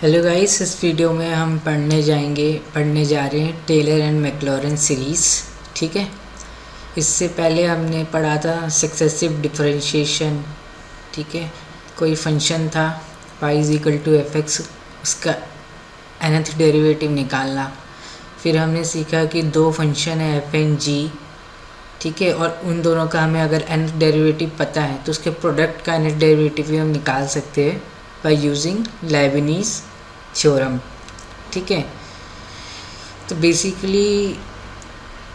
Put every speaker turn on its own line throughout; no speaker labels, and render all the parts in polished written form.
Hello guys, इस video में हम पढ़ने जा रहे हैं टेलर एंड मैक्लॉरिन सीरीज़। ठीक है। इससे पहले हमने पढ़ा था सक्सेसिव डिफरेंशिएशन। ठीक है। कोई फंक्शन था pi is equal to f x, उसका nth डेरिवेटिव निकालना। फिर हमने सीखा कि दो फंक्शन है एफ एंड जी। ठीक है। और उन दोनों का हमें अगर nth डेरिवेटिव पता है तो उसके प्रोडक्ट का nth डेरिवेटिव भी हम निकाल सकते हैं बाय यूजिंग लेबनीज़ थ्योरम। ठीक है। तो बेसिकली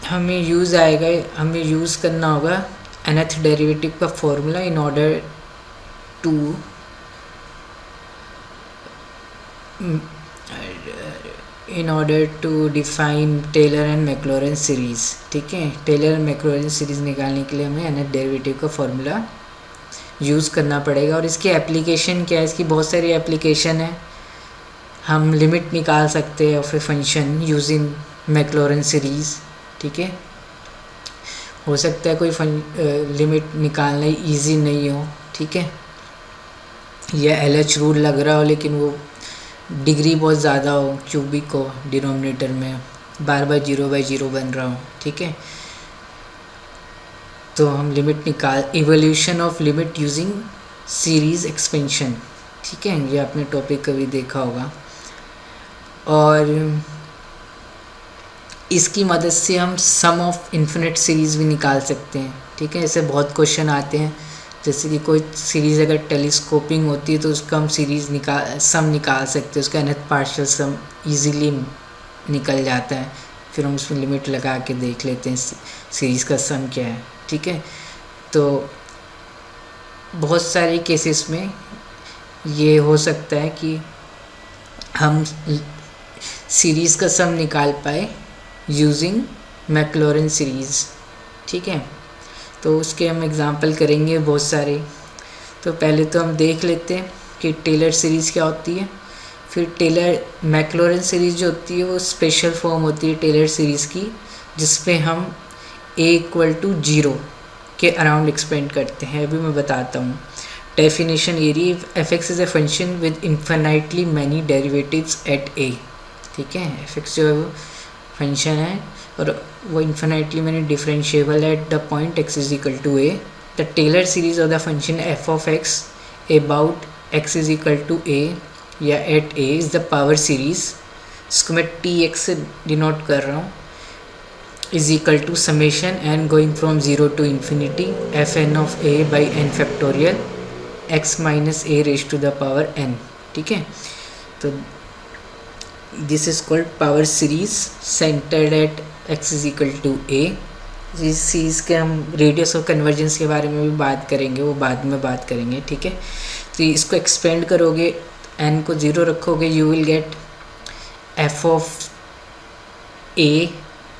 हमें यूज़ करना होगा nth डेरिवेटिव का formula in order to define Taylor and Maclaurin series. ठीक है। टेलर एंड मैक्लॉरिन सीरीज़ निकालने के लिए हमें nth डेरिवेटिव का फॉर्मूला यूज़ करना पड़ेगा। और इसकी एप्लीकेशन क्या है? इसकी बहुत सारी एप्लीकेशन है। हम लिमिट निकाल सकते हैं of a function using Maclaurin series. ठीक है। हो सकता है कोई लिमिट निकालना इजी नहीं हो। ठीक है। यह LH रूल लग रहा हो लेकिन वो डिग्री बहुत ज़्यादा हो, क्यूबिक हो, डिनोमिनेटर में बार बार 0/0 बन रहा हो। ठीक है। तो हम evolution of limit using series expansion. ठीक है। ये आपने टॉपिक कभी देखा होगा। और इसकी मदद से हम सम ऑफ इन्फिनिट सीरीज़ भी निकाल सकते हैं। ठीक है। ऐसे बहुत क्वेश्चन आते हैं, जैसे कि कोई सीरीज़ अगर टेलीस्कोपिंग होती है तो उसका हम सम निकाल सकते हैं, उसका nth पार्शियल सम इजीली निकल जाता है। फिर हम उसमें लिमिट लगा के देख लेते हैं सीरीज़ का सम क्या है। ठीक है। तो बहुत सारे केसेस में ये हो सकता है कि हम सीरीज़ का सम निकाल पाए यूजिंग मैक्लॉरिन सीरीज़। ठीक है। तो उसके हम एग्जांपल करेंगे बहुत सारे। तो पहले तो हम देख लेते हैं कि टेलर सीरीज़ क्या होती है। फिर मैक्लॉरिन सीरीज़ जो होती है वो स्पेशल फॉर्म होती है टेलर सीरीज़ की, जिसपे हम a=0 के अराउंड एक्सपेंड करते हैं। अभी मैं बताता हूँ definition. F x is a function with infinitely many derivatives at a। ठीक है। एफ एक्स जो फंक्शन है और वो infinitely many differentiable at the point x is equal to a। The Taylor series of the function f of x about x is equal to a या at a is the power series. इसको मैं tx से denote कर रहा हूँ, is equal to summation n going from 0 to infinity fn of a by n factorial x minus a raise to the power n। ठीक है। तो this is called power series centered at x is equal to a। इस series के हम radius of convergence के बारे में भी बात करेंगे, वो बाद में बात करेंगे। ठीक है। तो इसको एक्सपेंड करोगे, n को 0 रखोगे, you will gate f of a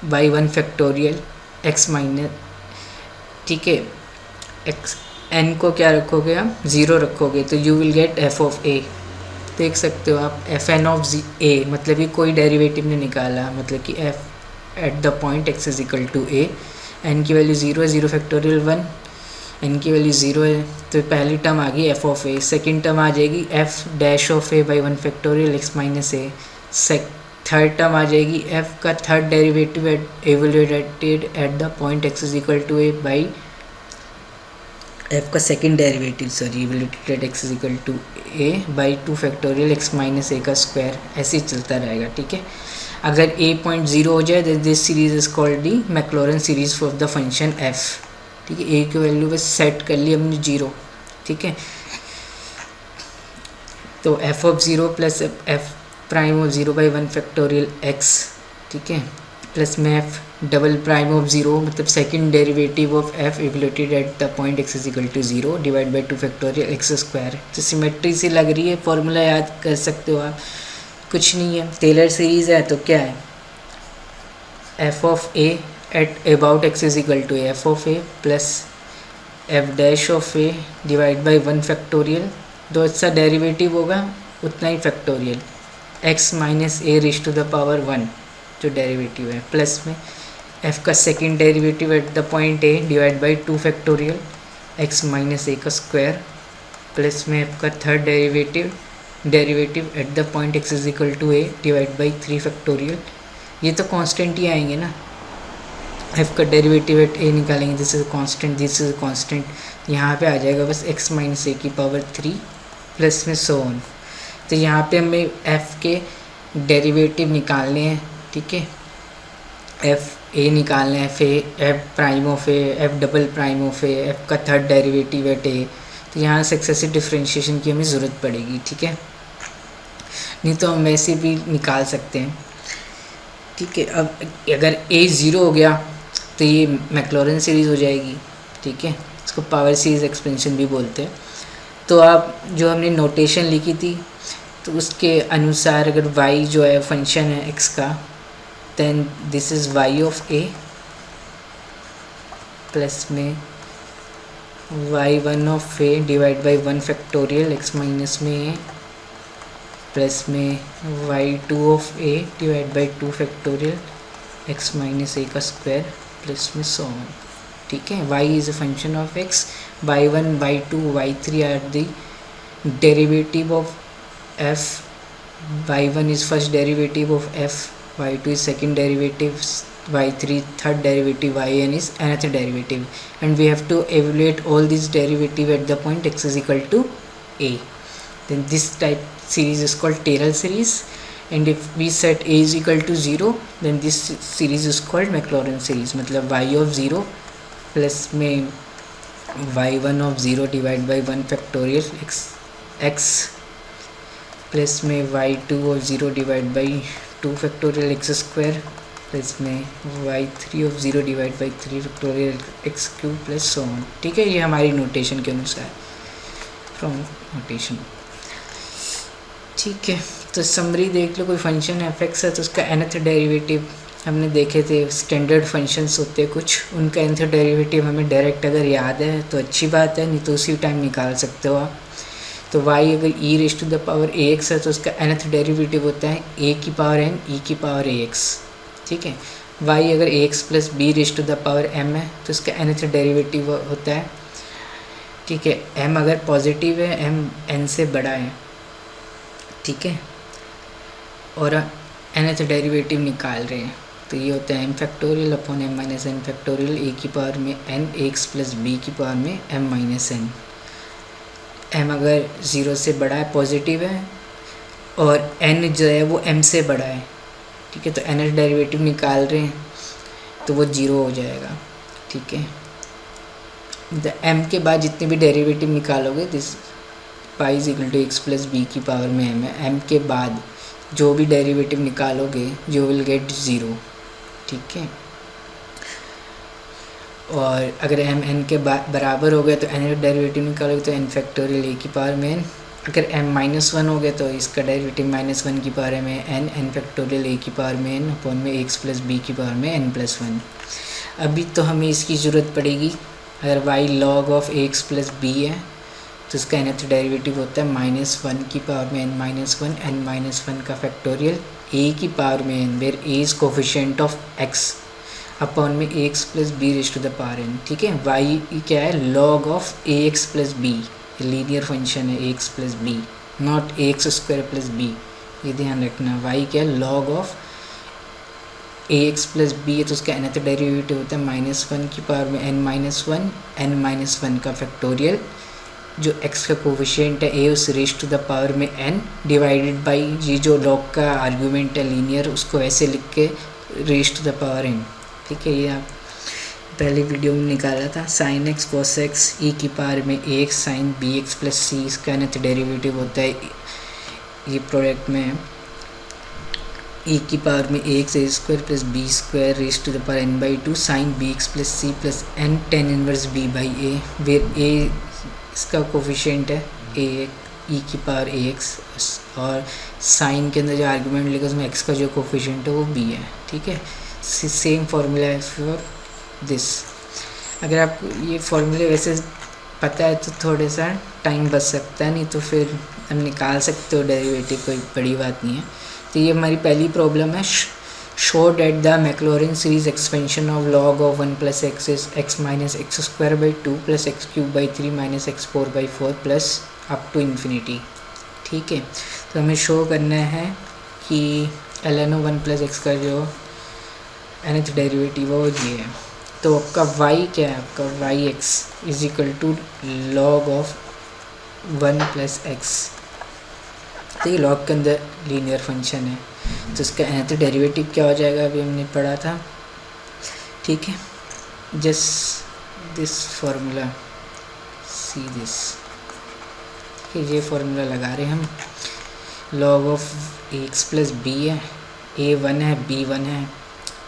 by 1 factorial x minus. ठीक है। n को क्या रखोगे आप? 0 रखोगे, तो you will gate f of a। देख सकते हो आप fn ऑफ a, मतलब कि कोई डेरिवेटिव नहीं निकाला, मतलब कि f at the point x is equal to a। n की वैल्यू 0 है, 0 फैक्टोरियल 1, n की वैल्यू 0 है, तो पहली टर्म आ गई f of a। Second term आ जाएगी f dash of a by 1 factorial x minus a। Third term आ जाएगी f का third derivative evaluated at the point x is equal to a by f का second derivative evaluated x is equal to a by 2 factorial x minus a का square. ऐसे ही चलता रहेगा। ठीक है। अगर a.0 हो जाए तो this series is called the Maclaurin series of the function f। ठीक है। a की वैल्यू बस सेट कर ली हमने 0। ठीक है। तो f of 0 plus f prime of 0 by 1 factorial x। ठीक है। प्लस में f डबल प्राइम ऑफ 0, मतलब second derivative of f evaluated at the point x is equal to 0 divide by 2 factorial x square. तो symmetry से लग रही है, formula याद कर सकते हो आप। कुछ नहीं है, टेलर सीरीज़ है तो क्या है, f of a at about x is equal to f of a plus f dash of a divide by 1 factorial. जो अच्छा डेरिवेटिव होगा उतना ही factorial x minus a raise to the power 1 जो डेरिवेटिव है, प्लस में f का second derivative at the point a divide by 2 factorial x minus a का स्क्वायर, प्लस में f का third derivative derivative at the point x is equal to a divide by 3 factorial, ये तो constant ही आएंगे ना। f का derivative at a निकालेंगे, this is constant, this is constant, यहाँ पे आ जाएगा बस x माइनस a की पावर 3 प्लस में सो ऑन। तो यहाँ पे हमें f के डेरिवेटिव निकालने हैं, ठीक है, एफ ए निकालना है, F prime of A, F double prime of A, F का थर्ड डेरिवेटिव एट ए। तो यहाँ सक्सेसिव डिफरेंशिएशन की हमें ज़रूरत पड़ेगी, ठीक है, नहीं तो हम वैसे भी निकाल सकते हैं, ठीक है। अब अगर ए ज़ीरो हो गया तो ये मैक्लॉरेन सीरीज़ हो जाएगी, ठीक है, इसको पावर सीरीज़ एक्सपेंशन भी बोलते हैं। तो आप जो हमने नोटेशन लिखी थी तो उसके अनुसार अगर y जो है फंक्शन है x का, then this is y of a plus में y1 of a divide by 1 factorial x minus में a प्लस में y2 of a divide by 2 factorial x minus a का स्क्वायर प्लस में so on, ठीक है। y is a function of x, y1 y2 y3 are the derivative of f, y1 is first derivative of f, y2 is second derivative, y3 third derivative, yn is another derivative, and we have to evaluate all these derivative at the point x is equal to a. Then this type series is called Taylor series, and if we set a is equal to 0, then this series is called Maclaurin series, मतलब y of 0 plus में y1 of 0 divide by 1 factorial x plus में y2 of 0 divide by 2 factorial x square plus में y3 of 0 divide by 3 factorial x cube plus so on, ठीक है। ये हमारी notation के अनुसार फ्रॉम नोटेशन, ठीक है। तो समरी देख लो, कोई फंक्शन एफ एक्स है तो उसका nth डेरिवेटिव हमने देखे थे, स्टैंडर्ड फंक्शंस होते हैं कुछ, उनका nth डेरिवेटिव हमें डायरेक्ट अगर याद है तो अच्छी बात है, नहीं तो उसी टाइम निकाल सकते हो आप। तो y अगर e raise to the power ax है तो उसका nth डेरिवेटिव होता है a की पावर n e की पावर ax, ठीक है। y अगर ax plus b raise to the power m है तो उसका nth डेरिवेटिव होता है, ठीक है। m अगर पॉजिटिव है, m n से बड़ा है, ठीक है, और nth डेरिवेटिव निकाल रहे हैं तो ये होता है m factorial upon m minus n factorial a की पावर में n ax प्लस b की पावर में m माइनस n। m अगर 0 से बड़ा है, पॉजिटिव है, और n जो है वो m से बड़ा है, ठीक है, तो nth डेरिवेटिव निकाल रहे हैं तो वो 0 हो जाएगा, ठीक है। m के बाद जितने भी डेरिवेटिव निकालोगे, this pi is equal to x plus b की पावर में m है, m के बाद जो भी डेरिवेटिव निकालोगे यू विल गेट 0, ठीक है। और अगर m n के बराबर हो गया तो n डेरिवेटिव निकालोगे तो n फैक्टोरियल a की पावर में n, अगर m माइनस 1 हो गया तो इसका डेरिवेटिव माइनस 1 की पावर में n फैक्टोरियल a की पावर में n अपॉन में x प्लस b की पावर में n प्लस 1। अभी तो हमें इसकी ज़रूरत पड़ेगी, अगर y log of ax plus b है तो इसका nth डेरिवेटिव होता है माइनस 1 की पावर में n माइनस 1, n माइनस 1 का फैक्टोरियल a की पावर में n, where a is coefficient of x upon में ax plus b raise to the power n, ठीक है। y क्या है, log of ax plus b, linear function है ax plus b, not ax square plus b, ये ध्यान रखना। y क्या है, log of ax plus b है तो उसका nth डेरिवेटिव होता है माइनस 1 की पावर में n माइनस 1, n माइनस 1 का फैक्टोरियल, जो x का कोफिशिएंट है a उस रेज टू द पावर में n डिवाइडेड बाई ये जो log का आर्ग्यूमेंट है लीनियर, उसको ऐसे लिख के raise to the power n, ठीक है। ये आप पहले वीडियो में निकाला था, sine X cos X E की पावर में ए X sine B x plus C, इसका nth डेरिवेटिव होता है ये प्रोडक्ट में ई की पावर में ए x a square plus b square raise to the power n by 2 sine B x plus c plus n tan inverse b by a, where a इसका coefficient है a e की power a x, और sine के अंदर जो argument लेकर उसमें x का जो कोफिशिएंट है वो बी है, ठीक है। सेम फार्मूला है फॉर दिस। अगर आपको ये फार्मूले वैसे पता है तो थोड़ा सा टाइम बच सकता है, नहीं तो फिर हम निकाल सकते हो डेरिवेटिव, कोई बड़ी बात नहीं है। तो ये हमारी पहली प्रॉब्लम है, show that the Maclaurin series expansion of log of 1 plus x is x minus x square by 2 plus x cube by 3 minus x 4 by 4 plus up to infinity, ठीक है। तो हमें शो करना है कि ln(1 + x) का जो nth derivative है वो ये है। तो आपका y क्या है, आपका y(x) = log(1 + x). तो ये लॉग के अंदर लीनियर फंक्शन है, तो इसका nth डेरिवेटिव क्या हो जाएगा, अभी हमने पढ़ा था, ठीक है। Just this formula, see this, ठीक है, ये फार्मूला लगा रहे हैं हम। log(x + b) है, a1 है, b1 है,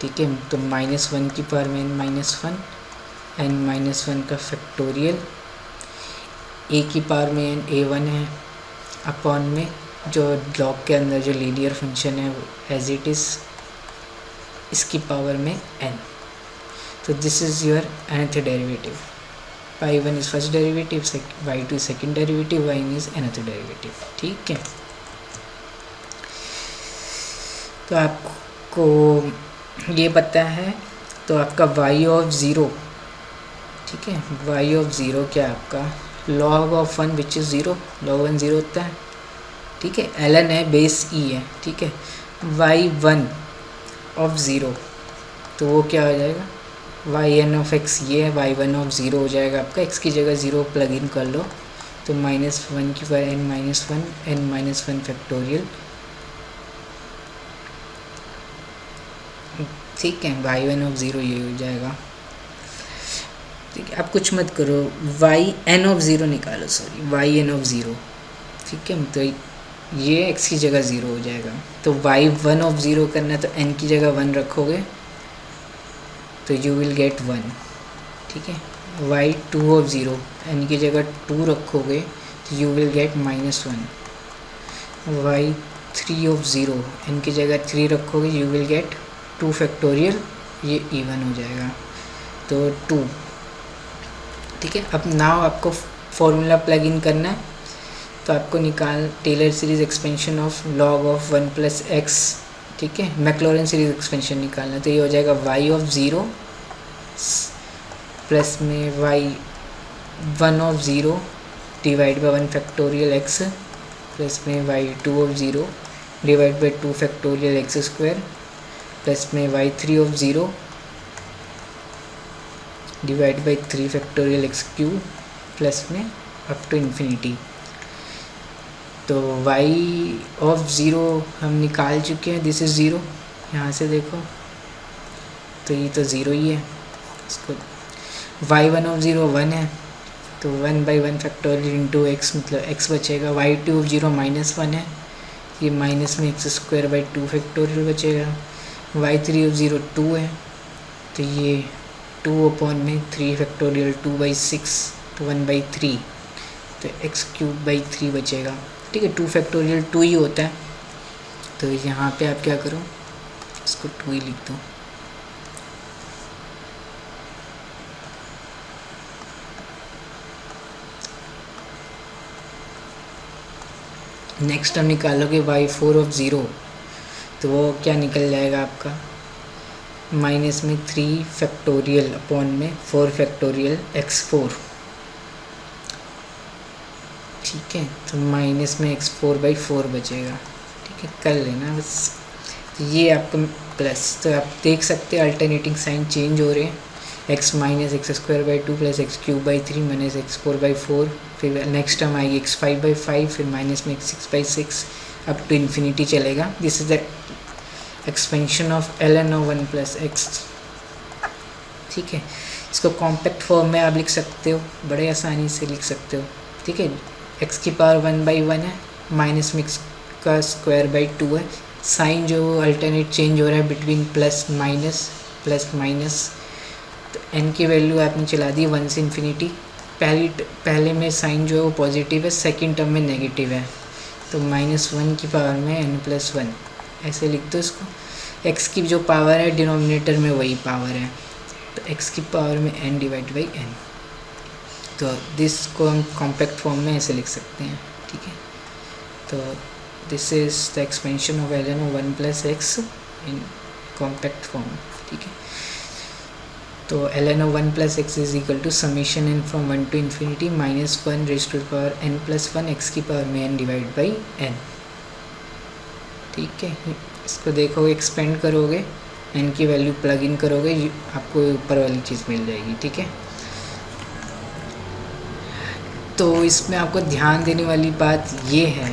ठीक है। तो -1 की पावर में n-1, n-1 का फैक्टोरियल, a की पावर में n, a1 है, अपॉन में जो लॉग के अंदर जो लीनियर फंक्शन है एज इट इज़, इसकी पावर में n। तो this is your nth derivative. y1 is first derivative, y2 is second derivative, y is nth derivative, ठीक है। तो आपको ये पता है, तो आपका y(0), ठीक है, y(0) क्या है आपका log(1) विच इज़ 0, log(1) 0 होता है, ठीक है। ln है, बेस e है, ठीक है। y(1) तो वो क्या हो जाएगा, yn(x) ये है, y(1) हो जाएगा आपका, x की जगह 0 प्लग इन कर लो, तो -1 की पावर n-1, n-1 फैक्टोरियल, ठीक है, y(1) ये हो जाएगा, ठीक है। आप कुछ मत करो, yn(0) निकालो, सॉरी yn(0), ठीक है। तो ये x की जगह 0 हो जाएगा, तो y(1) करना है तो n की जगह 1 रखोगे तो यू विल गेट 1, ठीक है। y(2) n की जगह 2 रखोगे तो you will gate -1, y(3) n की जगह 3 रखोगे यू विल गेट 2 फैक्टोरियल, ये इवन हो जाएगा, तो 2, ठीक है। अब नाउ आपको फॉर्मूला प्लग इन करना है, तो आपको Taylor series expansion of log(1 + x), ठीक है, मैक्लॉरिन सीरीज एक्सपेंशन निकालना है। तो ये हो जाएगा y(0) प्लस में y(1) divide by 1 factorial x, plus में y(2) divide by 2 factorial x², plus में y(3) divide by 3 factorial x³ plus में अप टू इन्फिनिटी। तो y(0) हम निकाल चुके हैं, दिस इज़ 0, यहाँ से देखो तो ये तो 0 ही है। इसको y(1) 1 है, तो 1/1 फैक्टोरियल इंटू x, मतलब x बचेगा। y(2) -1 है, ये माइनस में x² 2 फैक्टोरियल बचेगा। y(3) 2 है, तो ये 2/3 फैक्टोरियल 2/6, तो 1/3, तो x³ 3 बचेगा, ठीक है। 2 फैक्टोरियल 2 ही होता है, तो यहाँ पे आप क्या करो, इसको 2 ही लिख दो। नेक्स्ट हम निकालोगे y(4) तो वो क्या निकल जाएगा आपका, माइनस में 3 फैक्टोरियल अपॉन में 4 फैक्टोरियल x4, ठीक है। तो माइनस में x4/4 बचेगा, ठीक है, कर लेना बस। तो ये आपका प्लस, तो आप देख सकते हैं अल्टरनेटिंग साइन चेंज हो रहे हैं, x - x² 2 plus x³ 3 - x4/4, फिर नेक्स्ट टर्म आएगी x5/5, फिर माइनस में x6/6, अप टू इन्फिनिटी चलेगा। This is the expansion of ln(1 + x), ठीक है। इसको कॉम्पैक्ट फॉर्म में आप लिख सकते हो, बड़े आसानी से लिख सकते हो, ठीक है। x की पावर 1/1 है, माइनस में x² 2 है, साइन जो अल्टरनेट चेंज हो रहा है बिटवीन प्लस माइनस, तो n की वैल्यू आपने चला दी 1 से इन्फिनिटी। पहले में साइन जो है वो पॉजिटिव है, सेकंड टर्म में नेगेटिव है, तो -1 की पावर में n+1 ऐसे लिख दो इसको। x की जो पावर है डिनोमिनेटर में वही पावर है, तो x की पावर में n/n, तो दिस को हम कॉम्पैक्ट फॉर्म में ऐसे लिख सकते हैं, ठीक है। तो this is the expansion of ln(1 + x) in compact form, ठीक है। तो ln of 1 plus x is equal to summation n from 1 to infinity minus 1 raise to the power n plus 1 x की पावर में n divide by n। ठीक है, इसको देखोगे, expand करोगे, n की वैल्यू प्लग इन करोगे, आपको ऊपर वाली चीज़ मिल जाएगी। ठीक है, तो इसमें आपको ध्यान देने वाली बात ये है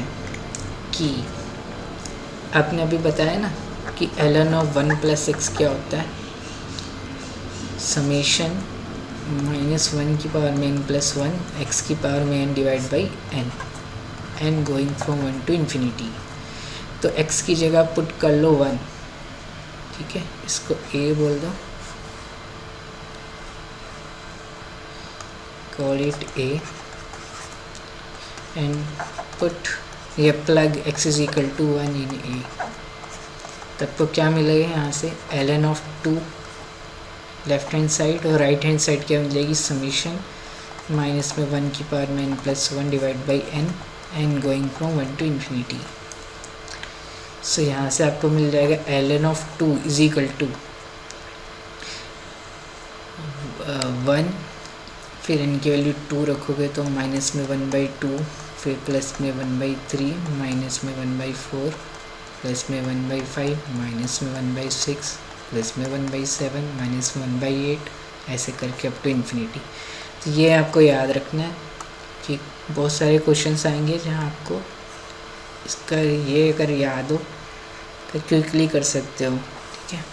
कि आपने अभी बताया ना कि ln ऑफ 1 प्लस एक्स क्या होता है, समेशन माइनस 1 की पावर में n प्लस 1 एक्स की पावर में n divide by n going from 1 to infinity. तो x की जगह पुट कर लो 1। ठीक है, इसको a बोल दो, call it a and put ये plug x is equal to 1 in a। तब तो क्या मिलेगा यहाँ से ln of 2 left hand side और राइट हैंड साइड क्या मिलेगी, समीशन माइनस में 1 की पावर में n plus 1 divide by n going from 1 to infinity. So यहाँ से आपको मिल जाएगा ln of 2 is equal to 1, फिर n की वैल्यू 2 रखोगे तो माइनस में 1/2, फिर प्लस में 1/3, माइनस में 1/4, प्लस में 1/5, माइनस में 1/6, प्लस में 1/7, माइनस में 1/8, ऐसे करके अप टू इन्फिनिटी। तो ये आपको याद रखना है कि बहुत सारे क्वेश्चंस आएंगे जहाँ आपको इसका ये अगर याद हो तो क्विकली कर सकते हो। ठीक है,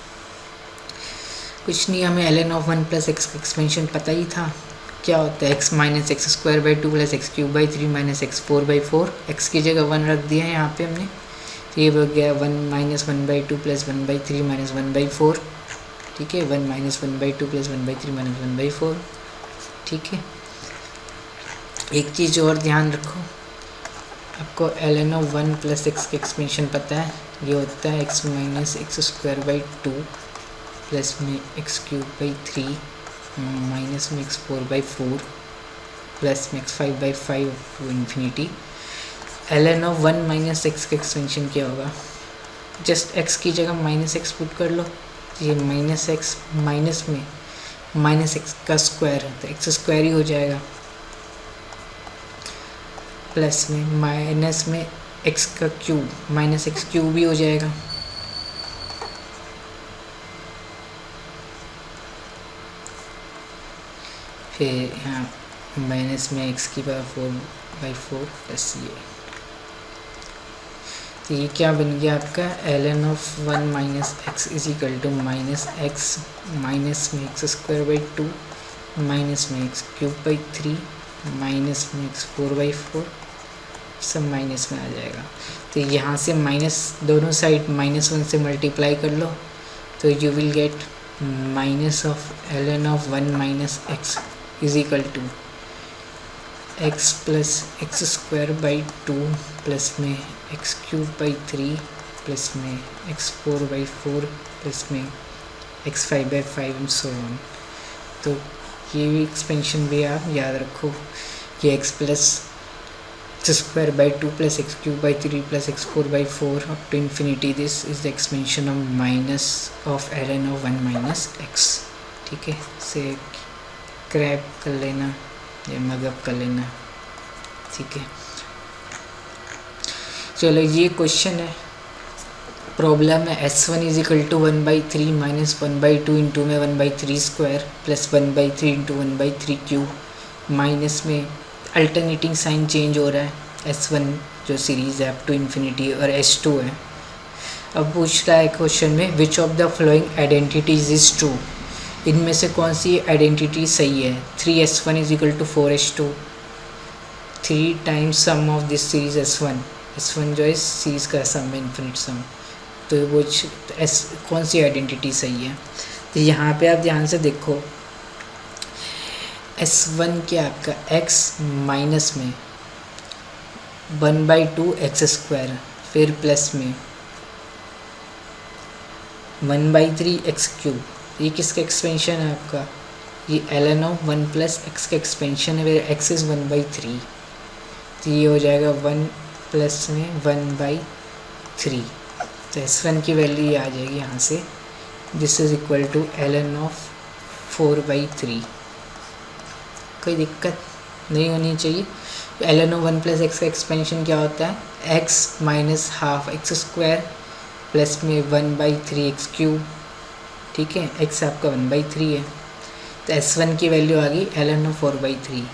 कुछ नहीं, हमें ln ऑफ 1 प्लस एक्स का एक्सपेंशन पता ही था, क्या होता है x minus x square by 2 plus x cube by 3 minus x 4/4। X की जगह 1 रख दिया है यहाँ पे हमने, तो ये हो गया 1 माइनस 1/2 प्लस 1/3 माइनस 1/4। ठीक है, 1 माइनस 1/2 प्लस 1/3 माइनस 1/4। ठीक है, एक चीज़ और ध्यान रखो, आपको ln ऑफ 1 प्लस एक्स का एक्सपेंशन पता है, ये होता है x minus x square by 2 plus में एक्स क्यूब बाई 3 माइनस में एक्स 4/4 प्लस में x 5/5 to infinity. ln of 1 minus x का एक्सपेंशन क्या होगा, जस्ट x की जगह माइनस एक्स पुट कर लो, ये माइनस एक्स माइनस में माइनस एक्स का स्क्वायर है तो एक्स स्क्वायर ही हो जाएगा, प्लस में माइनस में एक्स का क्यूब माइनस एक्स क्यूब भी हो जाएगा, फिर यहाँ माइनस में एक्स की पावर 4/4 प्लस ये। तो ये क्या बन गया आपका ln of 1 minus x is equal to minus x minus में एक्स स्क्वायर बाई 2 माइनस में एक्स क्यूब बाई 3 माइनस में एक्स 4/4, सब माइनस में आ जाएगा। तो यहाँ से माइनस दोनों साइड -1 से मल्टीप्लाई कर लो तो you will get minus of ln of 1 minus x is equal to x plus x square by 2 plus में एक्स क्यूब बाई 3 प्लस में एक्स 4/4 प्लस में एक्स 5/5 एंड सो ऑन। तो ये भी एक्सपेंशन भी आप याद रखो कि x plus x square by 2 plus x cube by 3 plus x 4/4 up to infinity, this is the expansion of minus of ln of 1 minus x. ठीक है, से क्रैप कर लेना या मगअप कर लेना। ठीक है, चलो ये क्वेश्चन है, प्रॉब्लम है S1 is equal to 1/3 minus 1/2 into में 1/3 square plus 1/3 into 1/3 cube, minus में अल्टरनेटिंग साइन चेंज हो रहा है, S1 जो सीरीज़ है अप टू इन्फिनिटी और S2 है। अब पूछ रहा है क्वेश्चन में which of the following identities is true, इनमें से कौन सी आइडेंटिटी सही है। 3S1 is equal to 4S2, 3 times sum of this series S1 जो है सीरीज़ का सम है, इन्फिनिट सम। तो वो कौन सी आइडेंटिटी सही है, तो यहाँ पे आप ध्यान से देखो S1 क्या आपका x माइनस में 1/2 एक्स स्क्वायर फिर प्लस में 1/3 एक्स क्यूब, ये किसका एक्सपेंशन है आपका, ये ln ऑफ 1 प्लस एक्स का एक्सपेंशन है, वेर x इज़ 1/3, तो ये हो जाएगा 1 प्लस में 1/3। तो S1 की वैल्यू ये आ जाएगी यहाँ से, this is equal to ln of 4/3। कोई दिक्कत नहीं होनी चाहिए। ln ऑफ 1 प्लस एक्स का एक्सपेंशन क्या होता है, x minus half x square plus में 1/3 एक्स क्यूब। ठीक है, एक्स आपका 1/3 है, तो S1 की वैल्यू आ गई ln ऑफ 4/3।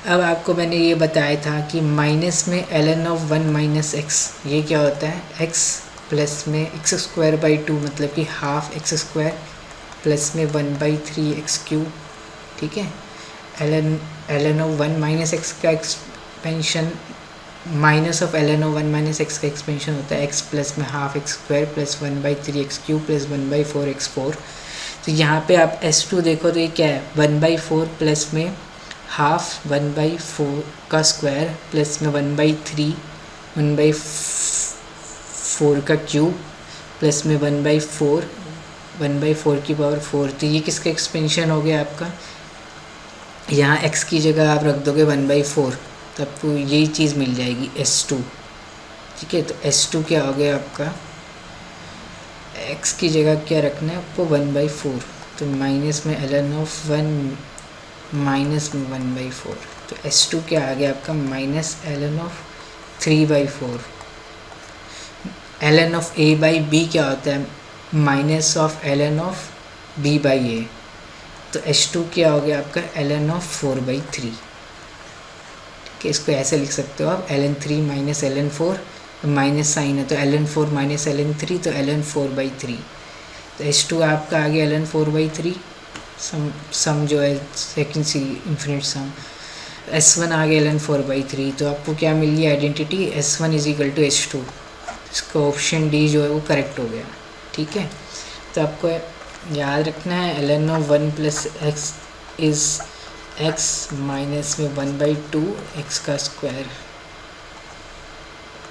अब आपको मैंने ये बताया था कि माइनस में ln ऑफ 1 माइनस एक्स, ये क्या होता है, x प्लस में एक्स स्क्वायर बाई 2, मतलब कि हाफ एक्स स्क्वायर प्लस में 1/3 एक्स क्यूब। ठीक है, ln ऑफ 1 माइनस एक्स का expansion minus of ln of 1 minus x का एक्सपेंशन होता है x प्लस में half x square plus 1/3 x cube plus 1/4 x 4। तो यहाँ पे आप S2 देखो तो ये क्या है, 1/4 प्लस में हाफ 1/4 का स्क्वायर प्लस में 1/3 1/4 का क्यूब प्लस में 1/4 की पावर 4। तो ये किसका एक्सपेंशन हो गया आपका, यहाँ x की जगह आप रख दोगे 1/4, तो आपको यही चीज़ मिल जाएगी S2। ठीक है, तो S2 क्या हो गया आपका, x की जगह क्या रखना है आपको 1/4, तो माइनस में ln ऑफ 1 माइनस में 1/4, तो S2 क्या आ गया आपका minus ln of 3/4। ln of a/b क्या होता है, minus of ln of b/a, तो H2 क्या हो गया आपका ln ऑफ 4/3। ठीक है, इसको ऐसे लिख सकते हो आप, ln 3 minus ln 4, minus sign है तो ln 4 माइनस ln 3, तो ln 4/3। तो H2 आपका आ गया ln 4/3, सम जो है सेकंड सी इन्फिनिट सम। S1 आ गया ln 4/3, तो आपको क्या मिल गई identity, S1 is equal to H2। इसका ऑप्शन डी जो है वो करेक्ट हो गया। ठीक है, तो आपको याद रखना है ln of 1 plus x is x minus में 1/2 एक्स का स्क्वायर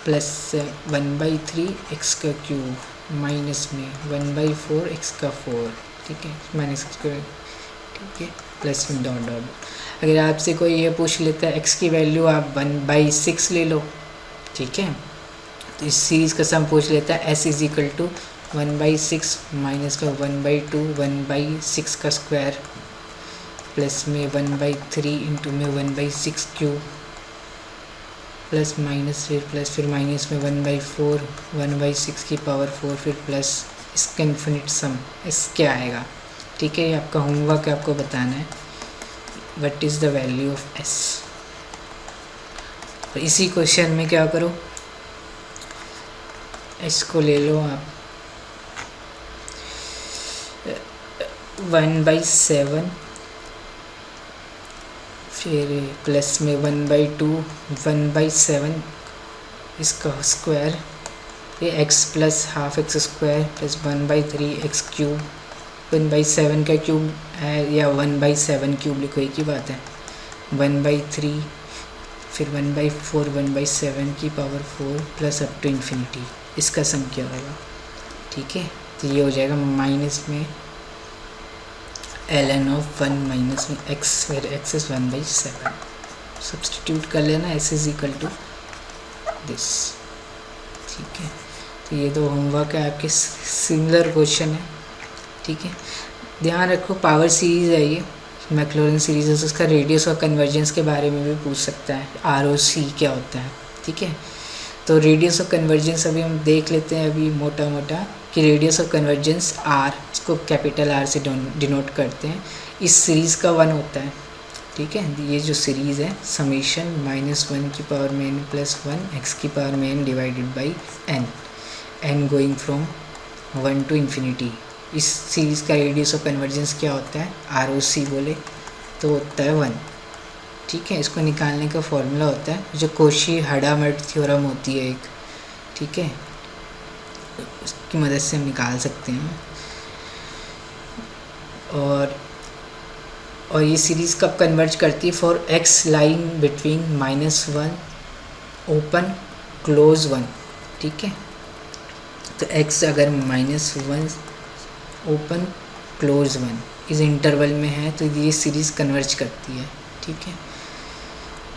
प्लस 1/3 एक्स का क्यूब माइनस में 1/4 एक्स का 4। ठीक है, माइनस स्क्वायर। ठीक है, प्लस में डॉट डॉट। अगर आपसे कोई ये पूछ लेता है एक्स की वैल्यू आप 1/6 ले लो, ठीक है, तो इस सीरीज़ का सम पूछ लेता है s is equal to 1/6 minus में 1/2 1/6 का स्क्वायर प्लस में 1/3 इंटू में 1/6 क्यूब प्लस माइनस फिर माइनस में 1/4 1/6 की पावर 4 फिर प्लस इसका इन्फिनिट सम इस क्या आएगा। ठीक है, ये आपका होमवर्क है, आपको बताना है what is the value of s। तो इसी क्वेश्चन में क्या करो, s को ले लो आप 1/7 फिर प्लस में 1/2 1/7 इसका स्क्वायर, ये x plus half x square plus 1/3 x cube, 1/7 का क्यूब है या 1/7 क्यूब लिखो, एक ही बात है, 1/3 फिर 1/4 1/7 की power 4 plus up to infinity, इसका सम क्या होगा। ठीक है, तो ये हो जाएगा माइनस में ln ऑफ 1 माइनस में x फिर x इज 1/7। सब्सटीट्यूट कर लेना, s is equal to this. ठीक है, तो ये तो होमवर्क है आपके, सिमिलर क्वेश्चन है। ठीक है, ध्यान रखो पावर सीरीज़ है ये, मैक्लॉरिन सीरीज़ है, तो उसका रेडियस और कन्वर्जेंस के बारे में भी पूछ सकता है, ROC क्या होता है। ठीक है, तो रेडियस ऑफ कन्वर्जेंस अभी हम देख लेते हैं अभी मोटा मोटा कि रेडियस ऑफ कन्वर्जेंस R, इसको कैपिटल R से डिनोट करते हैं, इस सीरीज़ का 1 होता है। ठीक है, ये जो सीरीज़ है समेशन -1 की पावर में n प्लस 1 x की पावर में n divided by n going from 1 to infinity. इस सीरीज़ का रेडियस ऑफ कन्वर्जेंस क्या होता है, ROC बोले तो होता है 1। ठीक है, इसको निकालने का फॉर्मूला होता है जो कोशी हडामर्ट थ्योरम होती है एक। ठीक है, उसकी मदद से हम निकाल सकते हैं। और ये सीरीज़ कब कन्वर्ज करती है, for x line between -1 open close 1। ठीक है, तो x अगर -1 ओपन क्लोज 1 इस इंटरवल में है तो ये सीरीज़ कन्वर्ज करती है। ठीक है,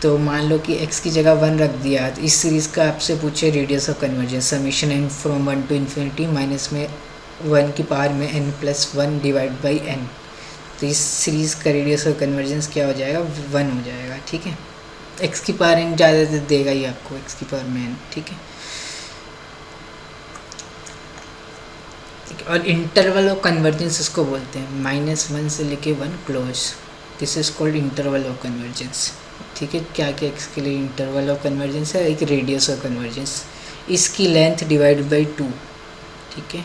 तो मान लो कि x की जगह 1 रख दिया, तो इस सीरीज़ का आपसे पूछे radius of convergence summation n from 1 to infinity minus में 1 की पावर में n plus 1 divide by n। तो इस सीरीज़ का रेडियस और कन्वर्जेंस क्या हो जाएगा, 1 हो जाएगा। ठीक है, एक्स की पावर एन ज़्यादा देगा ही आपको, एक्स की पावर में एन। ठीक है, और इंटरवल ऑफ कन्वर्जेंस इसको बोलते हैं, -1 से लेके 1 close, this is called interval of convergence. ठीक है, क्या क्या इसके लिए इंटरवल ऑफ कन्वर्जेंस है, एक रेडियस ऑफ कन्वर्जेंस, इसकी लेंथ डिवाइड बाई 2। ठीक है,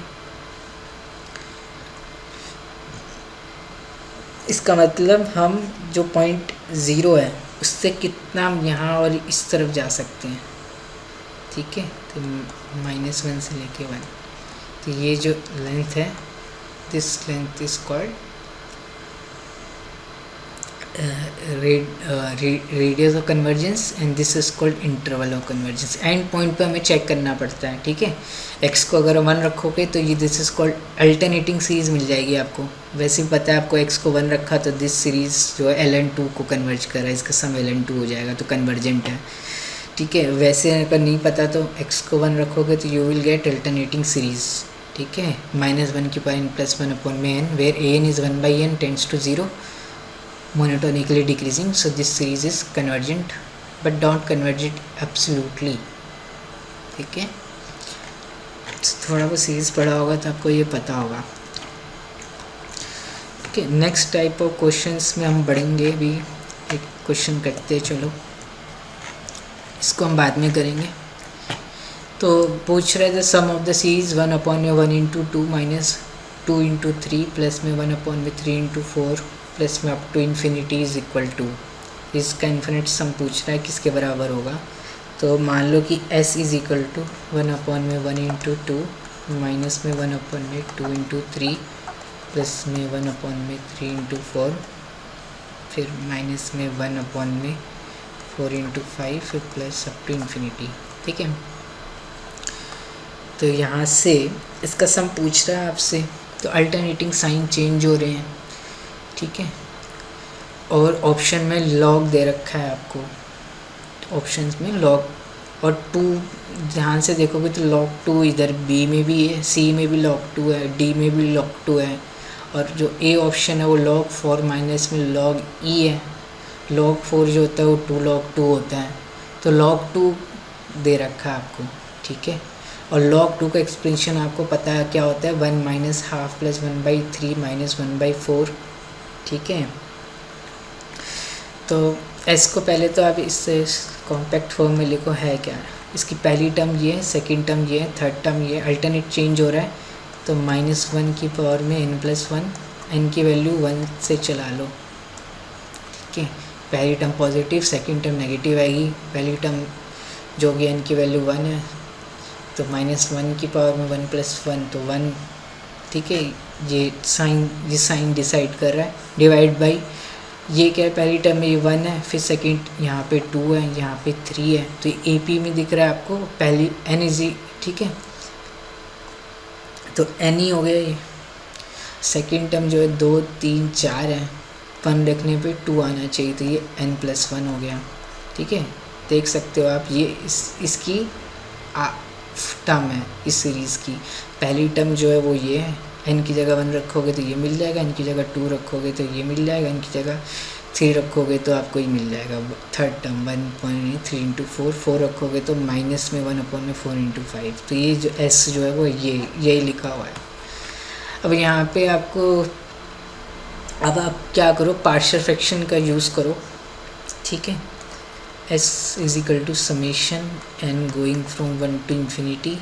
इसका मतलब हम जो पॉइंट 0 है उससे कितना हम यहाँ और इस तरफ जा सकते हैं। ठीक है, तो -1 से लेके 1, तो ये जो लेंथ है, this length is called radius of convergence and this is called interval of convergence. And point पे हमें चेक करना पड़ता है। ठीक है, एक्स को अगर 1 रखोगे तो ये this is called alternating series मिल जाएगी आपको। वैसे भी पता है आपको, एक्स को 1 रखा तो दिस सीरीज जो है ln2 को कन्वर्ज कर रहा है, इसका सम ln2 हो जाएगा, तो कन्वर्जेंट है। ठीक है, वैसे अगर नहीं पता तो एक्स को 1 रखोगे तो you will get alternating series. ठीक है, -1 की पावर n + 1 अपॉन में n, where an is 1/n tends to 0, monotonically decreasing, so this series is convergent but don't converge it absolutely। ठीक है, थोड़ा बहुत सीरीज पढ़ा होगा तो आपको ये पता होगा। ठीक है, नेक्स्ट टाइप ऑफ क्वेश्चंस में हम बढ़ेंगे भी, एक क्वेश्चन करते हैं, चलो इसको हम बाद में करेंगे। तो पूछ रहे थे sum of the series 1/1 × 2 - 2 × 3 plus में 1/3 × 4 प्लस में up to infinity is equal to, इसका इन्फिनिट सम पूछ रहा है किसके बराबर होगा। तो मान लो कि s is equal to 1/1 × 2 minus में 1/2 × 3 प्लस में 1/3 × 4, फिर माइनस में 1/4 × 5, फिर प्लस अप टू इन्फिनिटी। ठीक है, तो यहाँ से इसका सम पूछ रहा है आपसे, तो अल्टरनेटिंग साइन चेंज हो रहे हैं। ठीक है, और ऑप्शन में लॉग दे रखा है आपको, ऑप्शंस में लॉग और 2 ध्यान से देखोगे तो log 2 इधर b में भी है, c में भी log 2 है, d में भी log 2 है, और जो a ऑप्शन है वो log 4 माइनस में log e है। log 4 जो होता है वो 2 log 2 होता है, तो log 2 दे रखा है आपको। ठीक है, और log 2 का एक्सप्रेशन आपको पता है क्या होता है, 1 - ½ + 1/3 - 1/4। ठीक है, तो s को पहले तो आप इससे कॉम्पैक्ट फॉर्म में लिखो, है क्या, इसकी पहली टर्म ये है, सेकंड टर्म ये है, थर्ड टर्म ये, अल्टरनेट चेंज हो रहा है, तो -1 की पावर में n + 1, n की वैल्यू 1 से चला लो। ठीक है, पहली term positive, second term negative आएगी, पहली टर्म जो कि n की वैल्यू 1 है, तो -1 की पावर में 1 + 1 तो 1। ठीक है, ये साइन डिसाइड कर रहा है, डिवाइड बाई ये क्या है, पहली टर्म में ये 1 है, फिर सेकंड यहाँ पे 2 है, यहाँ पे 3 है, तो ये AP में दिख रहा है आपको, पहली n इजी। ठीक है, तो n ही हो गया ये। सेकंड टर्म जो है 2 3 4 है, 1 रखने पे 2 आना चाहिए, तो ये n + 1 हो गया। ठीक है, देख सकते हो आप, ये इसकी टर्म है इस सीरीज़ की। पहली टर्म जो है वो ये है, n की जगह 1 रखोगे तो ये मिल जाएगा, n की जगह 2 रखोगे तो ये मिल जाएगा, n की जगह 3 रखोगे तो आपको ये मिल जाएगा। थर्ड टर्म 1/3 × 4, 4 रखोगे तो माइनस में 1/4 × 5, तो ये जो s जो है वो यही लिखा हुआ है। अब यहाँ पे आपको, अब आप क्या करो, पार्शियल फ्रैक्शन का यूज़ करो। ठीक है, s is equal to summation n going from 1 to infinity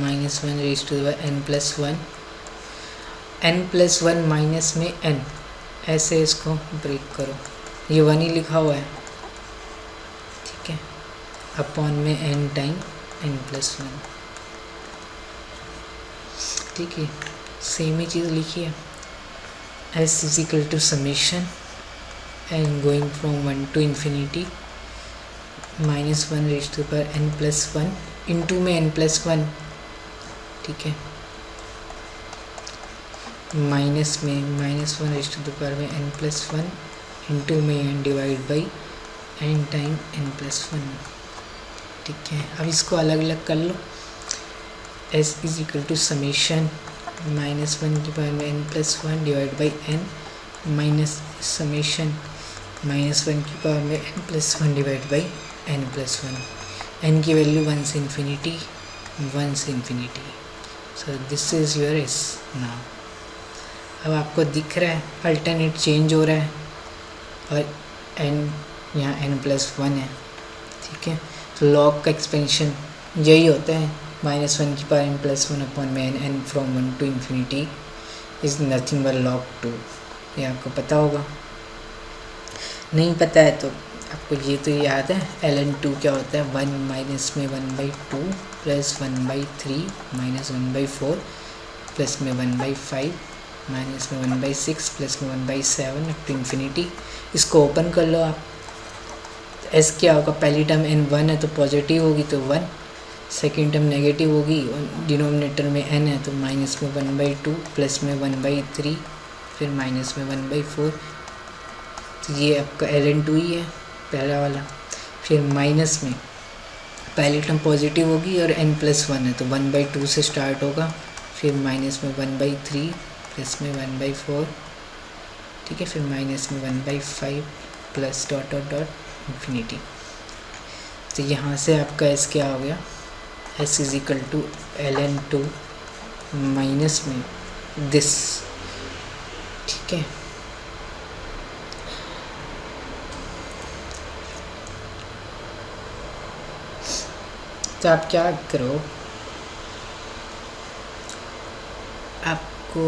-1 raised to n + 1, n + 1 minus में n, ऐसे इसको ब्रेक करो, ये 1 ही लिखा हुआ है। ठीक है, अपॉन में n टाइम n + 1। ठीक है, सेम ही चीज़ लिखी है, s is equal to summation n going from 1 to infinity -1 raised to n + 1 into में n + 1। ठीक है, माइनस में -1 raised to n + 1 इंटू में n divide by n time n + 1। ठीक है, अब इसको अलग अलग कर लो, s is equal to summation -1 की पावर में n + 1 divide by n minus summation -1 की पावर में n+1 divide by n+1, n की वैल्यू 1 से इन्फिनिटी, 1 से infinity. So this is your S now. अब आपको दिख रहा है अल्टरनेट चेंज हो रहा है और n यहाँ n+1 है, ठीक है। तो लॉग का एक्सपेंशन यही होता है, -1 की पावर n+1 अपॉन में n from 1 to infinity is nothing but log 2। ये आपको पता होगा, नहीं पता है तो आपको ये तो याद है ln2 क्या होता है, 1 माइनस में 1/2 प्लस 1/3 माइनस 1/4 प्लस में 1/5 माइनस में 1/6 प्लस में 1/7 अप टू इन्फिनिटी। इसको ओपन कर लो आप, एस क्या होगा, पहली टर्म n1 है तो पॉजिटिव होगी तो 1, सेकेंड टर्म नेगेटिव होगी और डिनोमिनेटर में n है तो माइनस में 1/2 प्लस में 1/3 फिर माइनस में 1/4। तो ये आपका ln2 ही है पहला वाला। फिर माइनस में पहली टर्म पॉजिटिव होगी और n+1 है तो 1/2 से स्टार्ट होगा, फिर माइनस में 1/3 प्लस में 1/4, ठीक है, फिर माइनस में 1/5 plus dot dot dot infinity. तो यहाँ से आपका एस क्या हो गया, S is equal to ln2 minus में दिस, ठीक है। तो आप क्या करो, आपको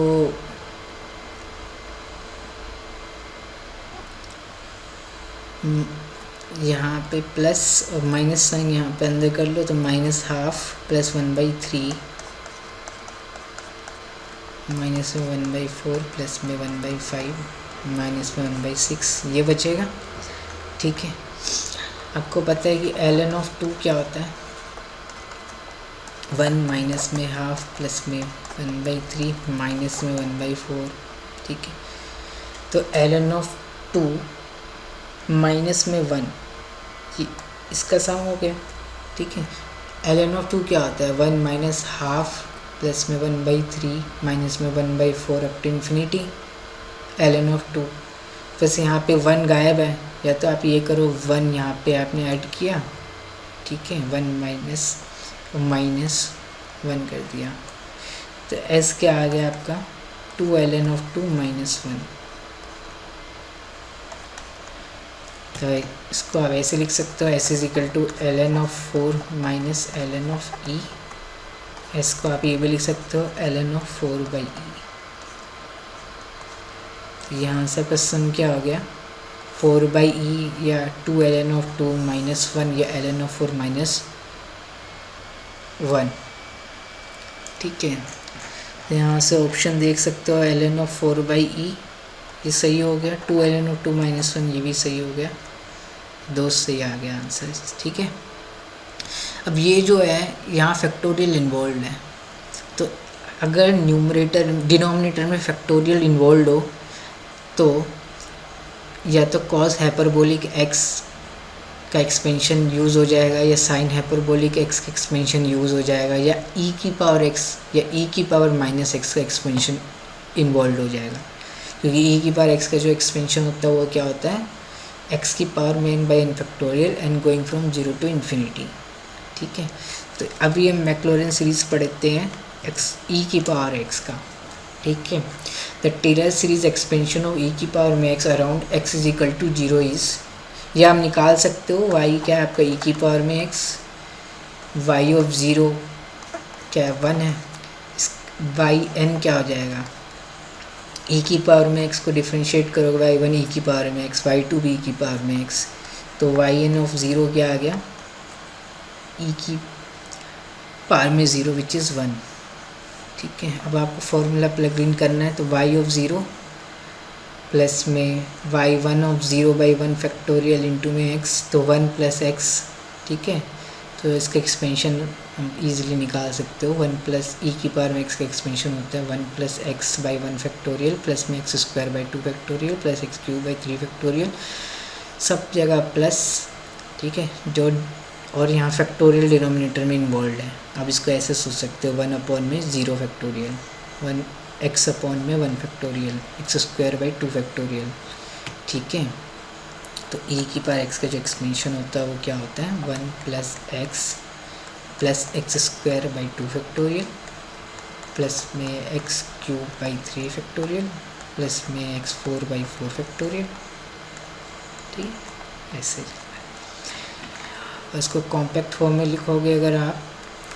यहाँ पे प्लस और माइनस साइन यहाँ पे अंदर कर लो तो -½ प्लस 1/3 माइनस में 1/4 प्लस में 1/5 माइनस में 1/6 ये बचेगा, ठीक है। आपको पता है कि ln(2) क्या होता है, 1 माइनस में ½ प्लस में 1/3 माइनस में 1/4, ठीक है। तो ln(2) माइनस में 1 इसका सम हो गया, ठीक है। ln(2) क्या होता है, 1 माइनस ½ प्लस में 1/3 माइनस में 1/4 अप टू इन्फिनिटी ln(2). बस यहाँ पे 1 गायब है, या तो आप ये करो 1 यहाँ पे आपने ऐड किया, ठीक है, 1 माइनस 1 कर दिया तो s क्या आ गया आपका 2 ln(2) माइनस 1। तो इसको आप ऐसे लिख सकते हो, s is equal to ln(4) minus ln(e). s को आप ये भी लिख सकते हो ln(4/e). यहाँ से आपका सम क्या हो गया 4/e या 2 ln(2) माइनस 1 या ln(4) माइनस 1, ठीक है। तो यहाँ से ऑप्शन देख सकते हो ln(4/e) ये सही हो गया, 2 ln(2) माइनस 1 ये भी सही हो गया, 2 सही आ गया आंसर, ठीक है। अब ये जो है यहाँ फैक्टोरियल इन्वॉल्व है, तो अगर न्यूमरेटर डिनोमिनेटर में फैक्टोरियल इन्वॉल्व हो तो या तो कॉस हाइपरबोलिक x का एक्सपेंशन यूज़ हो जाएगा या साइन हाइपरबोलिक x का एक्सपेंशन यूज़ हो जाएगा या e की पावर x या e की पावर -x का एक्सपेंशन इन्वॉल्व हो जाएगा, क्योंकि e की पावर x का जो एक्सपेंशन होता है वो क्या होता है x की पावर में n/n factorial n going from 0 to infinity, ठीक है। तो अभी हम मैक्लॉरेन सीरीज़ पढ़ते हैं e की पावर x का, ठीक है। The Taylor series expansion of e की पावर में x around x is equal to 0 is, या आप निकाल सकते हो y क्या है आपका e की पावर में x, y ऑफ 0 क्या है 1 है, y n क्या हो जाएगा e की पावर में x को डिफ्रेंशिएट करोगे y1 e की पावर में x, y2 भी e की पावर में x, तो yn ऑफ 0 क्या आ गया e की पावर में 0 विच इज़ 1, ठीक है। अब आपको फॉर्मूला प्लग इन करना है, तो y ऑफ 0 प्लस में y1 ऑफ 0/1 फैक्टोरियल इंटू में x, तो 1 प्लस x, ठीक है। तो इसका एक्सपेंशन हम ईजिली निकाल सकते हो, 1 प्लस e की पावर में x का एक्सपेंशन होता है 1 प्लस x/1 फैक्टोरियल प्लस में x² 2 factorial plus x³ 3 factorial, सब जगह प्लस, ठीक है। जो और यहाँ फैक्टोरियल डिनोमिनेटर में इन्वॉल्व है, आप इसको ऐसे सोच सकते हो 1 अपॉन में 0 फैक्टोरियल, 1 एक्स अपॉन में 1 factorial x square by 2 factorial. ठीक है, तो ई की पावर एक्स का जो एक्सपेंशन होता है वो क्या होता है 1 plus x square by 2 factorial plus में x cube by 3 factorial plus में एक्स 4 बाई 4 फैक्टोरियल। ठीक है, ऐसे और इसको कॉम्पैक्ट फॉर्म में लिखोगे अगर आप,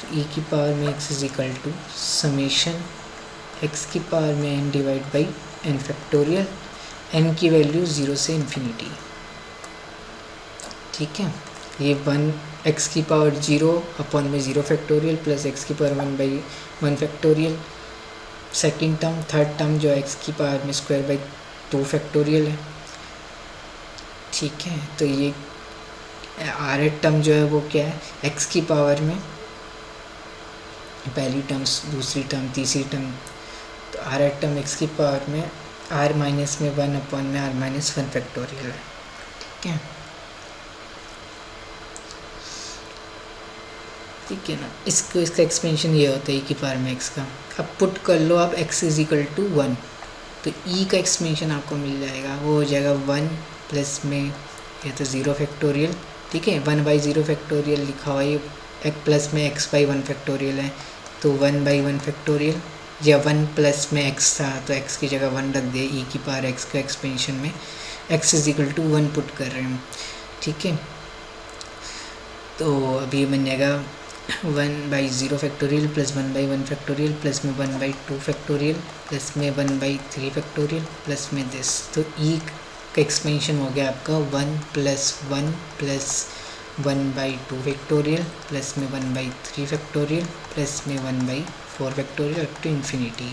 तो ई की पावर में x is equal to summation x की पावर में n divide by n factorial, n की वैल्यू 0 से इन्फिनिटी। ठीक है, ये 1 एक्स की पावर 0 अपॉन में 0 फैक्टोरियल प्लस एक्स की power 1 by 1 factorial, second term, third term जो एक्स की पावर में स्क्वायर बाई 2 फैक्टोरियल है। ठीक है, तो ये आर टर्म जो है वो क्या है एक्स की पावर में पहली टर्म, दूसरी टर्म, तीसरी टर्म, तो आर टर्म एक्स की पावर में आर माइनस में 1 अपॉन में आर माइनस 1 फैक्टोरियल है। ठीक है, ठीक है ना, इसका एक्सपेंशन ये होता है ई की पावर में एक्स का। अब पुट कर लो आप एक्स इज इक्वल टू 1, तो ई का एक्सपेंशन आपको मिल जाएगा, वो हो जाएगा 1 प्लस में ये तो 0 फैक्टोरियल। ठीक है, 1 बाई 0 फैक्टोरियल लिखा हुआ है, एक प्लस में एक्स बाई 1 फैक्टोरियल है, तो 1 बाई 1 फैक्टोरियल, या 1 प्लस में एक्स था तो एक्स की जगह 1 रख दे, ई की पावर एक्स का एक्सपेंशन में x is equal to 1 put कर रहे हैं। ठीक है, तो अभी बन जाएगा 1 by 0 factorial plus 1 by 1 factorial plus में 1 बाई 2 फैक्टोरियल प्लस में 1 बाई 3 फैक्टोरियल प्लस में दिस, तो ई का एक्सपेंशन हो गया आपका 1 प्लस 1 बाई 2 फैक्टोरियल प्लस में 1 बाई 3 फैक्टोरियल प्लस में 1 by 4 factorial up to infinity.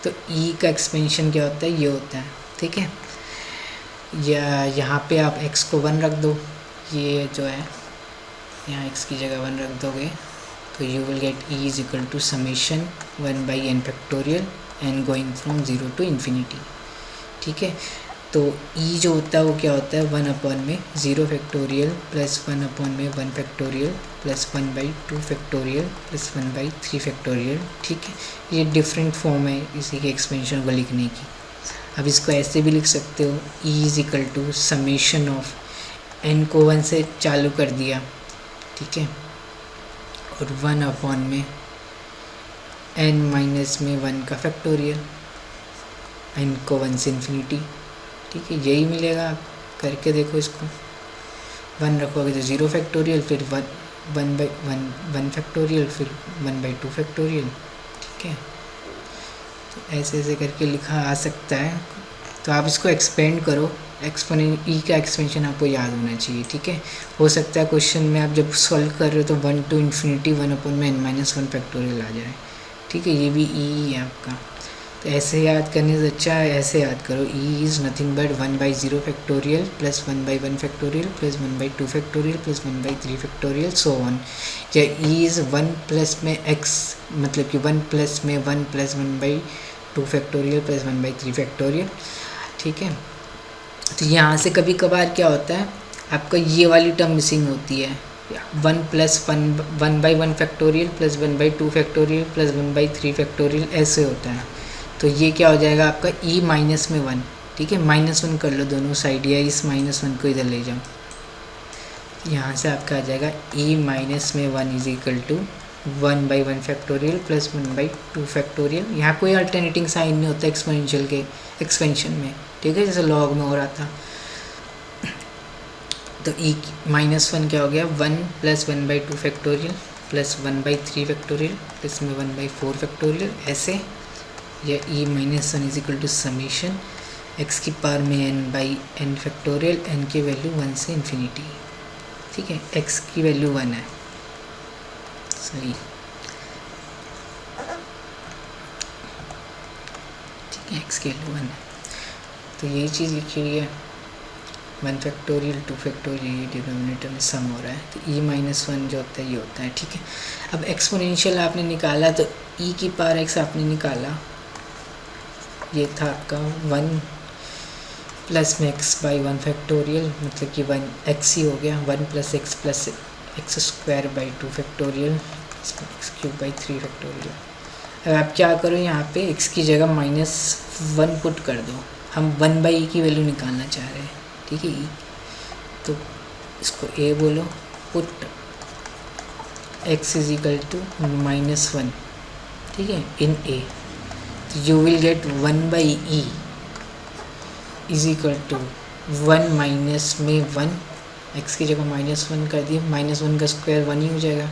तो ई का एक्सपेंशन क्या होता है, ये होता है। ठीक है, या यहाँ पे आप x को 1 रख दो, ये जो है यहाँ x की जगह 1 रख दोगे, तो you will get e is equal to summation 1 by n factorial n going from 0 to infinity. ठीक है, तो ई जो होता है वो क्या होता है 1 अपॉन में 0 फैक्टोरियल प्लस 1 अपॉन में 1 factorial plus 1 by 2 factorial plus 1 by 3 factorial. ठीक है, ये डिफरेंट फॉर्म है इसी के एक्सपेंशन को लिखने की। अब इसको ऐसे भी लिख सकते हो, e is equal to summation of n को 1 से चालू कर दिया, ठीक है, और 1 अपॉन में एन माइनस में 1 का फैक्टोरियल, एन को 1 से इन्फिनिटी। ठीक है, यही मिलेगा, आप करके देखो इसको। 1 रखोगे तो 0 फैक्टोरियल, फिर 1 बाई 1 फैक्टोरियल, फिर 1 बाई 2 फैक्टोरियल। ठीक है, तो ऐसे ऐसे करके लिखा आ सकता है। तो आप इसको एक्सपेंड करो, एक्सपोनेंट ई का एक्सपेंशन आपको याद होना चाहिए। ठीक है, हो सकता है क्वेश्चन में आप जब सॉल्व कर रहे हो तो 1 टू इन्फिनिटी 1 अपॉन में एन माइनस 1 फैक्टोरियल आ जाए। ठीक है, ये भी ई है आपका, तो ऐसे याद करने से अच्छा है ऐसे याद करो, e is nothing but 1 by 0 factorial plus 1 by 1 factorial plus 1 by 2 factorial plus 1 by 3 factorial so on. या ई इज़ 1 प्लस में एक्स, मतलब कि 1 प्लस में 1 plus 1 by 2 factorial plus 1 by 3 factorial. ठीक है, तो यहाँ से कभी कभार क्या होता है आपका ये वाली टर्म मिसिंग होती है, 1 plus 1 by 1 factorial plus 1 by 2 factorial plus 1 by 3 factorial ऐसे होता है। तो ये क्या हो जाएगा आपका ई माइनस में 1। ठीक है, -1 कर लो दोनों साइड, या इस -1 को इधर ले जाओ, यहाँ से आपका आ जाएगा ई माइनस में 1 is equal to 1 by 1 factorial plus 1 by 2 factorial. यहाँ कोई अल्टरनेटिंग साइन नहीं होता एक्सपोनेंशियल के एक्सपेंशन में। ठीक है, जैसे लॉग में हो रहा था। तो ई -1 क्या हो गया 1 plus 1 by 2 factorial plus 1 by 3 factorial plus में 1 बाई 4 फैक्टोरियल ऐसे, या e -1 is equal to summation x की पावर में n by n factorial, n की वैल्यू 1 से इन्फिनिटी। ठीक है, एक्स की वैल्यू 1 है, सही। ठीक है, एक्स की वैल्यू 1 है, तो यही चीज़ लिखी हुई है 1 फैक्टोरियल 2 फैक्टोरियल, ये डिनोमिनेटर में सम हो रहा है, तो ई -1 जो होता है ये होता है। ठीक है, अब एक्सपोनेंशियल आपने निकाला, तो ई की पावर एक्स आपने निकाला, ये था आपका 1 प्लस में एक्स बाई 1 फैक्टोरियल, मतलब कि 1 एक्स ही हो गया, 1 plus x square by 2 factorial x cube by 3 factorial. अब आप क्या करो, यहाँ पे x की जगह -1 पुट कर दो। हम 1/e की वैल्यू निकालना चाह रहे हैं, ठीक है। e तो इसको a बोलो, put x is equal to -1, ठीक है, इन a। तो you will get 1/e is equal to 1 minus में 1, x की जगह -1 कर दिए, -1 का स्क्वायर 1 ही हो जाएगा,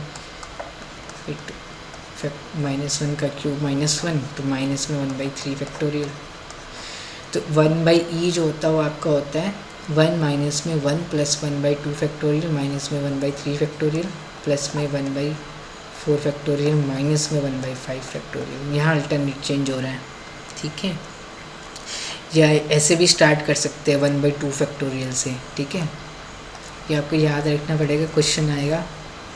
-1 का क्यूब -1, तो माइनस में 1/3 फैक्टोरियल। तो 1/e जो होता है वो आपका होता है 1 माइनस में 1 प्लस 1/2 फैक्टोरियल माइनस में 1/3 फैक्टोरियल प्लस में 1/4 फैक्टोरियल माइनस में 1/5 फैक्टोरियल। यहाँ अल्टरनेट चेंज हो रहा है, ठीक है। या ऐसे भी स्टार्ट कर सकते हैं 1/2 फैक्टोरियल से, ठीक है। ये आपको याद रखना पड़ेगा, क्वेश्चन आएगा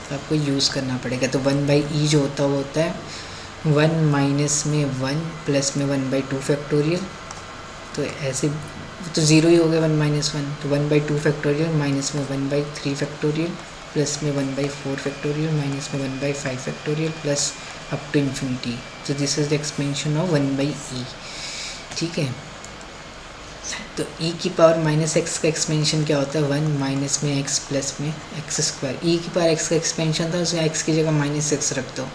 तो आपको यूज़ करना पड़ेगा। तो 1/e जो होता है वो होता है 1 माइनस में 1 प्लस में 1/2 फैक्टोरियल। तो ऐसे तो ज़ीरो ही हो गया 1 माइनस 1, तो 1/2 फैक्टोरियल माइनस में 1/3 फैक्टोरियल प्लस में 1/4 फैक्टोरियल माइनस में 1/5 factorial plus up to infinity. तो this is the expansion of 1/e, ठीक है। तो e की पावर -x का एक्सपेंशन क्या होता है 1 माइनस में x प्लस में x स्क्वायर। e की पावर x का एक्सपेंशन था, उसमें x की जगह -x रख दो,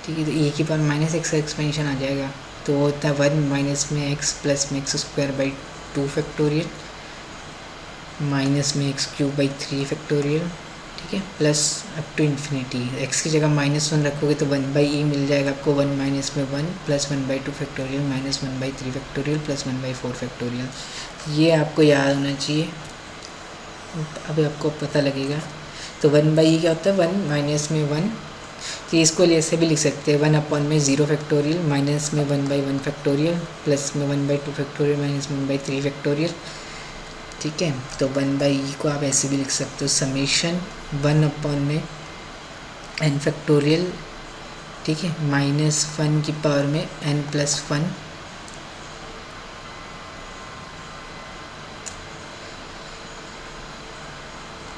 ठीक है। तो e की पावर -x का एक्सपेंशन आ जाएगा, तो वो होता है 1 माइनस में x प्लस में x square by 2 factorial minus में x क्यूब बाई 3 फैक्टोरियल, ठीक है, plus up to infinity. x की जगह -1 रखोगे तो 1/e मिल जाएगा आपको, 1 माइनस में 1 plus 1/2 factorial minus 1/3 factorial plus 1/4 factorial. ये आपको याद होना चाहिए, अभी आपको पता लगेगा। तो 1/e क्या होता है 1 माइनस में 1, तो इसको ऐसे भी लिख सकते हैं 1 में 0 फैक्टोरियल माइनस में 1/1 फैक्टोरियल प्लस में 1/2 फैक्टोरियल माइनस में 1/3 फैक्टोरियल, ठीक है। तो 1/e को आप ऐसे भी लिख सकते हो समेशन 1 में n फैक्टोरियल, ठीक है, -1 की पावर में n प्लस 1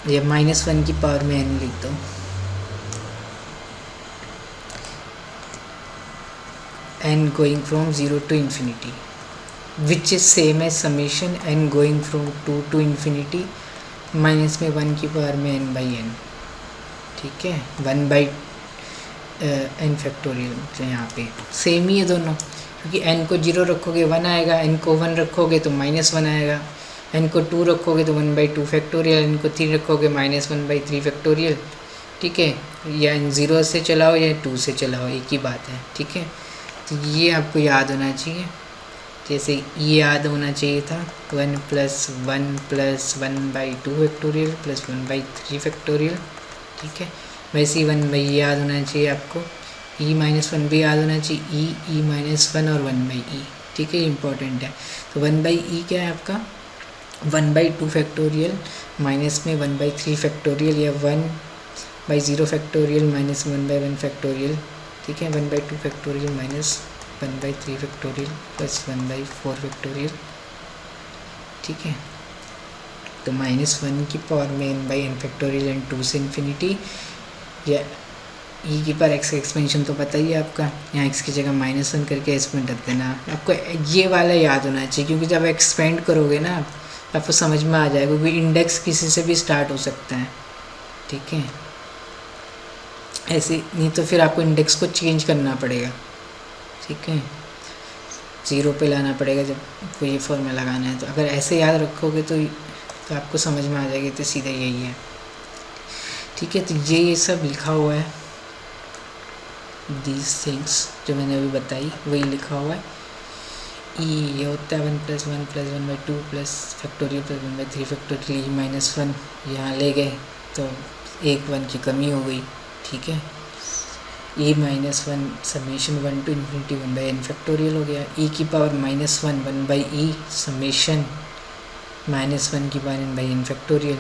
या -1 की पावर में n लिख दो, n going from 0 to infinity, which is same as summation n going from 2 to infinity minus में 1 की पावर में n/n, ठीक है, 1/n फैक्टोरियल। तो यहाँ पे सेम ही है दोनों, क्योंकि n को 0 रखोगे 1 आएगा, n को 1 रखोगे तो -1 आएगा, n को 2 रखोगे तो 1/2 फैक्टोरियल, n को 3 रखोगे -1/3 फैक्टोरियल, ठीक है। या n 0 से चलाओ या 2 से चलाओ, एक ही बात है, ठीक है। तो ये आपको याद होना चाहिए, जैसे ये याद होना चाहिए था 1 प्लस 1/2 फैक्टोरियल प्लस 1/3 फैक्टोरियल, ठीक है। वैसे ही 1/e याद होना चाहिए आपको, e-1 भी याद होना चाहिए, e-1 और 1/e, ठीक है, इम्पॉर्टेंट है। तो 1/e क्या है आपका 1/2 फैक्टोरियल माइनस में 1/3 फैक्टोरियल या 1/0 फैक्टोरियल माइनस 1/1 फैक्टोरियल, ठीक है, 1/2 factorial minus 1/3 factorial plus 1/4 factorial, ठीक है। तो -1 की पावर में n/n फैक्टोरियल एंड 2 से इन्फिनिटी, या e की पावर x का एक्सपेंशन तो पता ही है आपका, यहाँ x की जगह -1 करके एक्सपेंड रख देना। आपको ये वाला याद होना चाहिए, क्योंकि जब एक्सपेंड करोगे ना आपको समझ में आ जाएगा, क्योंकि इंडेक्स किसी से भी स्टार्ट हो सकता है, ठीक है। ऐसे नहीं तो फिर आपको इंडेक्स को चेंज करना पड़ेगा, ठीक है, 0 पे लाना पड़ेगा जब कोई ये फॉर्मूला लगाना है। तो अगर ऐसे याद रखोगे तो आपको समझ में आ जाएगी, तो सीधा यही है, ठीक है। तो ये सब लिखा हुआ है, दीज थिंग्स जो मैंने अभी बताई वही लिखा हुआ है। ये होता है 1 + 1 + 1/2 प्लस फैक्टोरियल प्लस 1/3 फैक्टोरियल, -1 यहाँ ले गए तो 1 की कमी हो गई, ठीक है। e-1 summation 1 to infinity 1/n factorial हो गया, e की पावर -1 1/e समेशन -1 की पावर n/n फैक्टोरियल,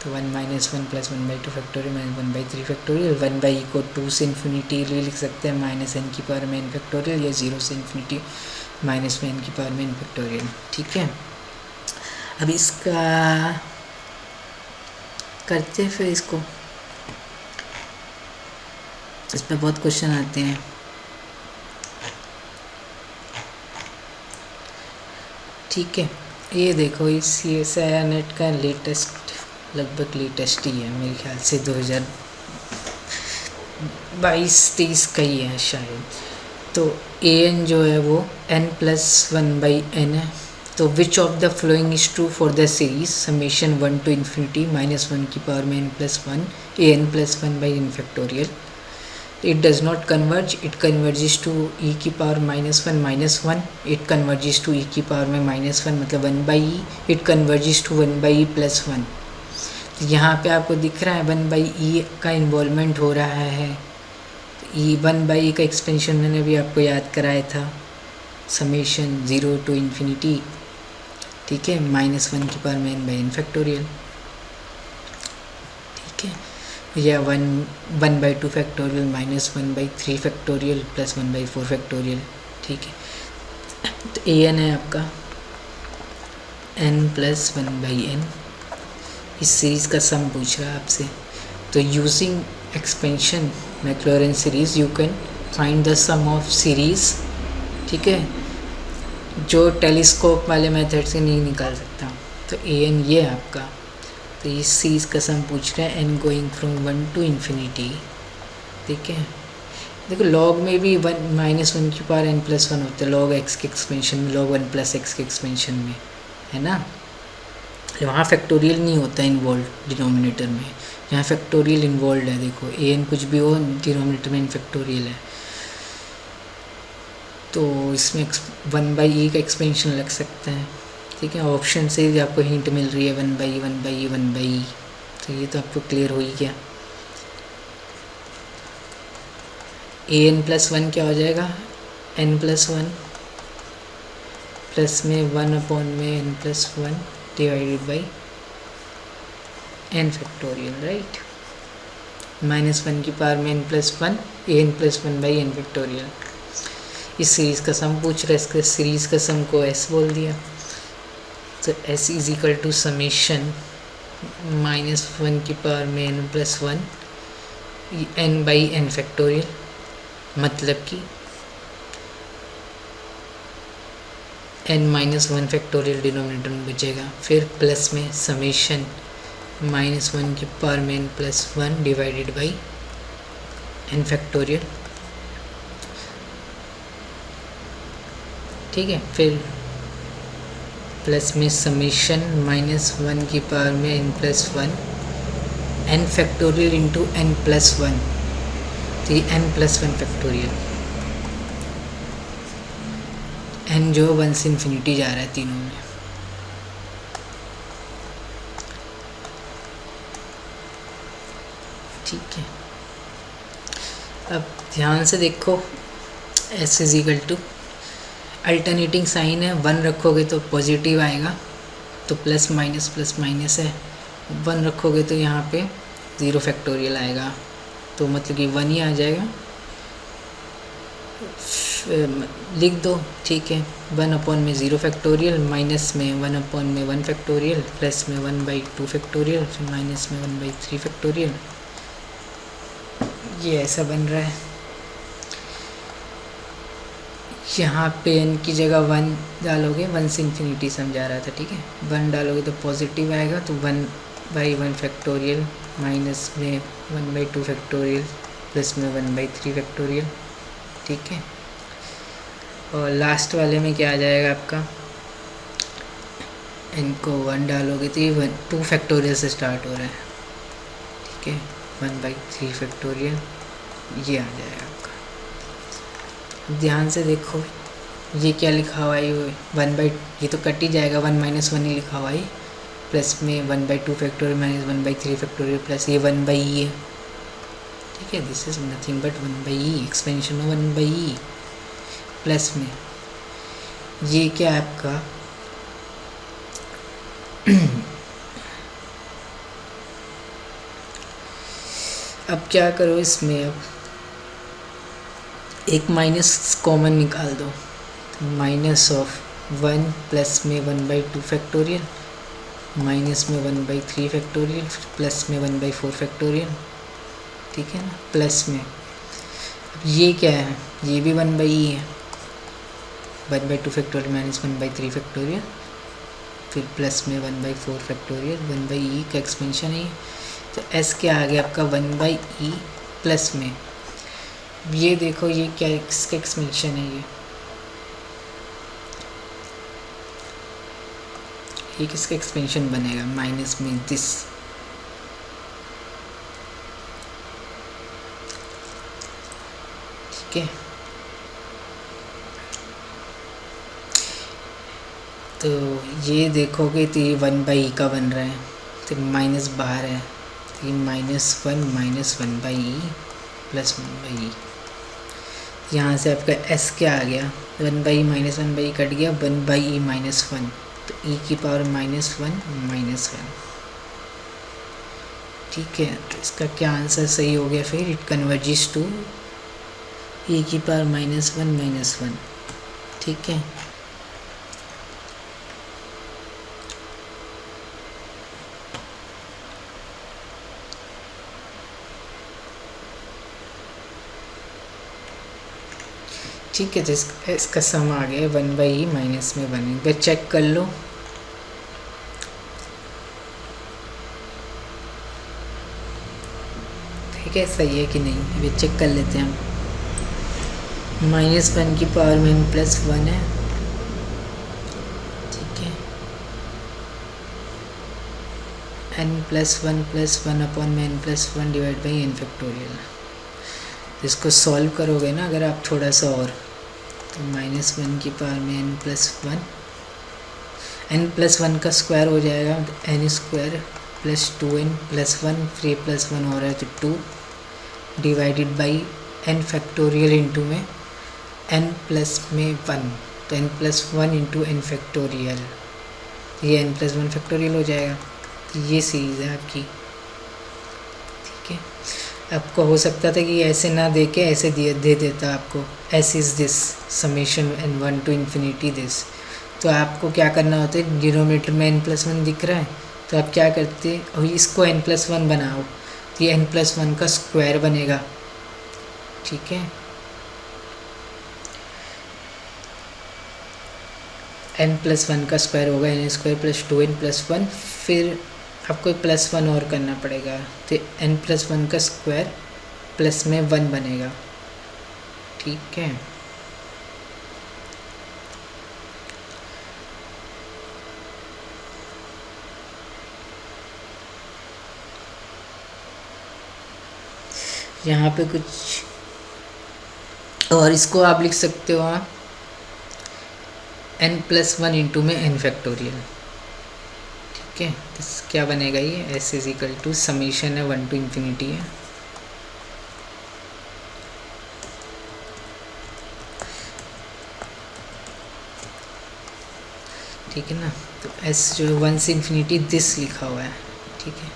तो 1 - 1 plus 1/2 factorial minus 1/3 factorial. 1/e को 2 से इन्फिनिटी लिख सकते हैं -n की पावर में n फैक्टोरियल, या 0 से इन्फिनिटी -n की पावर में n फैक्टोरियल, ठीक है। अब इसका करते हैं फिर इसको, इस पर बहुत क्वेश्चन आते हैं, ठीक है। ये देखो इस CSIR नेट का लेटेस्ट, लगभग लेटेस्ट ही है मेरे ख्याल से 2022-23 का ही है शायद। तो an जो है वो n+1/n है। तो विच of the following is true for the series summation 1 to infinity -1 की पावर में n+1 an+1/n factorial. It does not converge, it converges to e की power -1, it converges to e की पावर में -1 मतलब 1/e, it converges to 1/e + 1। तो यहाँ पे आपको दिख रहा है 1/e का इन्वॉल्वमेंट हो रहा है। e 1/e का एक्सपेंशन मैंने भी आपको याद कराया था, समेशन 0 to infinity, ठीक है, -1 की पावर में n/n फैक्टोरियल, ठीक है, या 1/2 फैक्टोरियल -1/3 फैक्टोरियल + 1/4 फैक्टोरियल, ठीक है। तो an है आपका n+1/n। इस सीरीज़ का सम पूछ रहा है आपसे। तो using expansion Maclaurin series you can find the sum of series, ठीक है, जो टेलीस्कोप वाले मेथड से नहीं निकाल सकता। तो an ये है आपका। तो इस सीरीज़ का सम पूछ रहा है n going from 1 to infinity, ठीक है। देखो लॉग में भी -1 की पावर n+1 होता है, log x के एक्सपेंशन में, log 1 + x के एक्सपेंशन में, है ना। वहाँ फैक्टोरियल नहीं होता इन्वॉल्व डिनोमिनेटर में, यहाँ फैक्टोरियल इन्वॉल्व है। देखो an कुछ भी हो, डिनोमिनेटर में फैक्टोरियल है। तो इसमें 1/e का एक्सपेंशन लग सकता है, ठीक है। ऑप्शन से भी आपको हिंट मिल रही है 1/e 1/e 1/e। तो ये तो आपको क्लियर हो ही गया। an+1 क्या हो जाएगा, n+1 प्लस में 1/n+1 divided by n factorial, right. -1 की पावर में n+1 an+1/n फैक्टोरियल। इस सीरीज़ का सम पूछ रहा है, इसका सीरीज़ का सम को s बोल दिया। तो s = समेशन -1 की पावर में n+1 n/n फैक्टोरियल, मतलब कि n-1 फैक्टोरियल डिनोमिनेटर में बचेगा, फिर प्लस में समेशन -1 की पावर में n+1 divided by n factorial, ठीक है। फिर प्लस में समेशन -1 की पावर में n+1 n factorial into n+1, तो ये n+1 फैक्टोरियल, n जो 1 से इन्फिनिटी जा रहा है तीनों में, ठीक है। अब ध्यान से देखो s = अल्टरनेटिंग साइन है, 1 रखोगे तो पॉजिटिव आएगा, तो प्लस माइनस है, 1 रखोगे तो यहाँ पे 0 फैक्टोरियल आएगा, तो मतलब कि 1 ही आ जाएगा, लिख दो, ठीक है। 1/0 फैक्टोरियल, माइनस में 1/1 फैक्टोरियल, प्लस में 1/2 फैक्टोरियल, फिर माइनस में 1/3 फैक्टोरियल। ये ऐसा बन रहा है। यहाँ पे n की जगह 1 डालोगे, 1 से इन्फिनिटी समझा रहा था, ठीक है। 1 डालोगे तो पॉजिटिव आएगा, तो 1/1 फैक्टोरियल, माइनस में 1/2 फैक्टोरियल, प्लस में 1/3 फैक्टोरियल, ठीक है। और लास्ट वाले में क्या आ जाएगा आपका, n को 1 डालोगे तो ये 2 फैक्टोरियल से स्टार्ट हो रहा है, ठीक है, 1/3 फैक्टोरियल, ये आ जाएगा आपका। ध्यान से देखो ये क्या लिखा हुआ है, ये तो कट ही जाएगा, 1 - 1 ही लिखा हुआ है, प्लस में 1/2 फैक्टोरियल माइनस 1/3 फैक्टोरियल, प्लस ये 1/e है, ठीक है। This is nothing but 1/e, expansion of 1/e, plus में ये क्या है आपका अब क्या करो इसमें, अब एक माइनस कॉमन निकाल दो, -1 प्लस में 1/2 फैक्टोरियल, माइनस में 1/3 फैक्टोरियल, प्लस में 1/4 फैक्टोरियल, ठीक है ना, प्लस में अब ये क्या है, ये भी 1/e है, 1/2 फैक्टोरियल माइनस 1/3 फैक्टोरियल, फिर प्लस में 1/4 फैक्टोरियल 1/e का एक्सपेंशन है। तो s क्या आ गया आपका 1/e प्लस में, ये देखो ये क्या इसका एक्सपेंशन है, ये किसका एक्सपेंशन बनेगा माइनस में दिस, ठीक है। तो ये देखोगे तो ये 1/e का बन रहा है, तो माइनस बाहर है, तो ये -1 प्लस 1/e, यहाँ से आपका s क्या आ गया 1/e माइनस 1/e कट गया 1/e -1, तो e की पावर -1, ठीक है। तो इसका क्या आंसर सही हो गया, फिर इट कन्वर्जेस टू e की पावर -1, ठीक है। ठीक है, तो इसका सम आ गया 1/e माइनस में 1, एक बार चेक कर लो। ठीक है, सही है कि नहीं, अभी चेक कर लेते हैं हम। -1 की पावर में n+1 है, ठीक है, n+1 + 1 अपॉन में n+1 divide by n factorial. इसको सॉल्व करोगे ना अगर आप थोड़ा सा और, तो -1 की पावर में n+1, n+1 का स्क्वायर हो जाएगा n² + 2n + 1, फिर +1 हो रहा है तो 2 divided by n factorial into में n प्लस में 1, तो n+1 इंटू n फैक्टोरियल, ये n+1 फैक्टोरियल हो जाएगा। तो ये सीरीज़ है आपकी, ठीक है। आपको हो सकता था कि ऐसे ना दे के ऐसे दे देता आपको, S is this summation n1 to infinity this, तो आपको क्या करना होता है, डिनोमिनेटर में n+1 दिख रहा है तो आप क्या करते, और इसको n+1 बनाओ, तो ये n+1 का स्क्वायर बनेगा, ठीक है। n+1 का स्क्वायर होगा n² + 2n + 1, फिर आपको +1 और करना पड़ेगा, तो n+1 का स्क्वायर प्लस में 1 बनेगा, ठीक है। यहाँ पे कुछ और इसको आप लिख सकते हो आप n+1 इंटू में n फैक्टोरियल, ठीक है। तो क्या बनेगा, ये s = समीशन है 1 टू इन्फिनिटी है, ठीक है ना। तो s जो है 1 से इन्फिनिटी दिस लिखा हुआ है, ठीक है।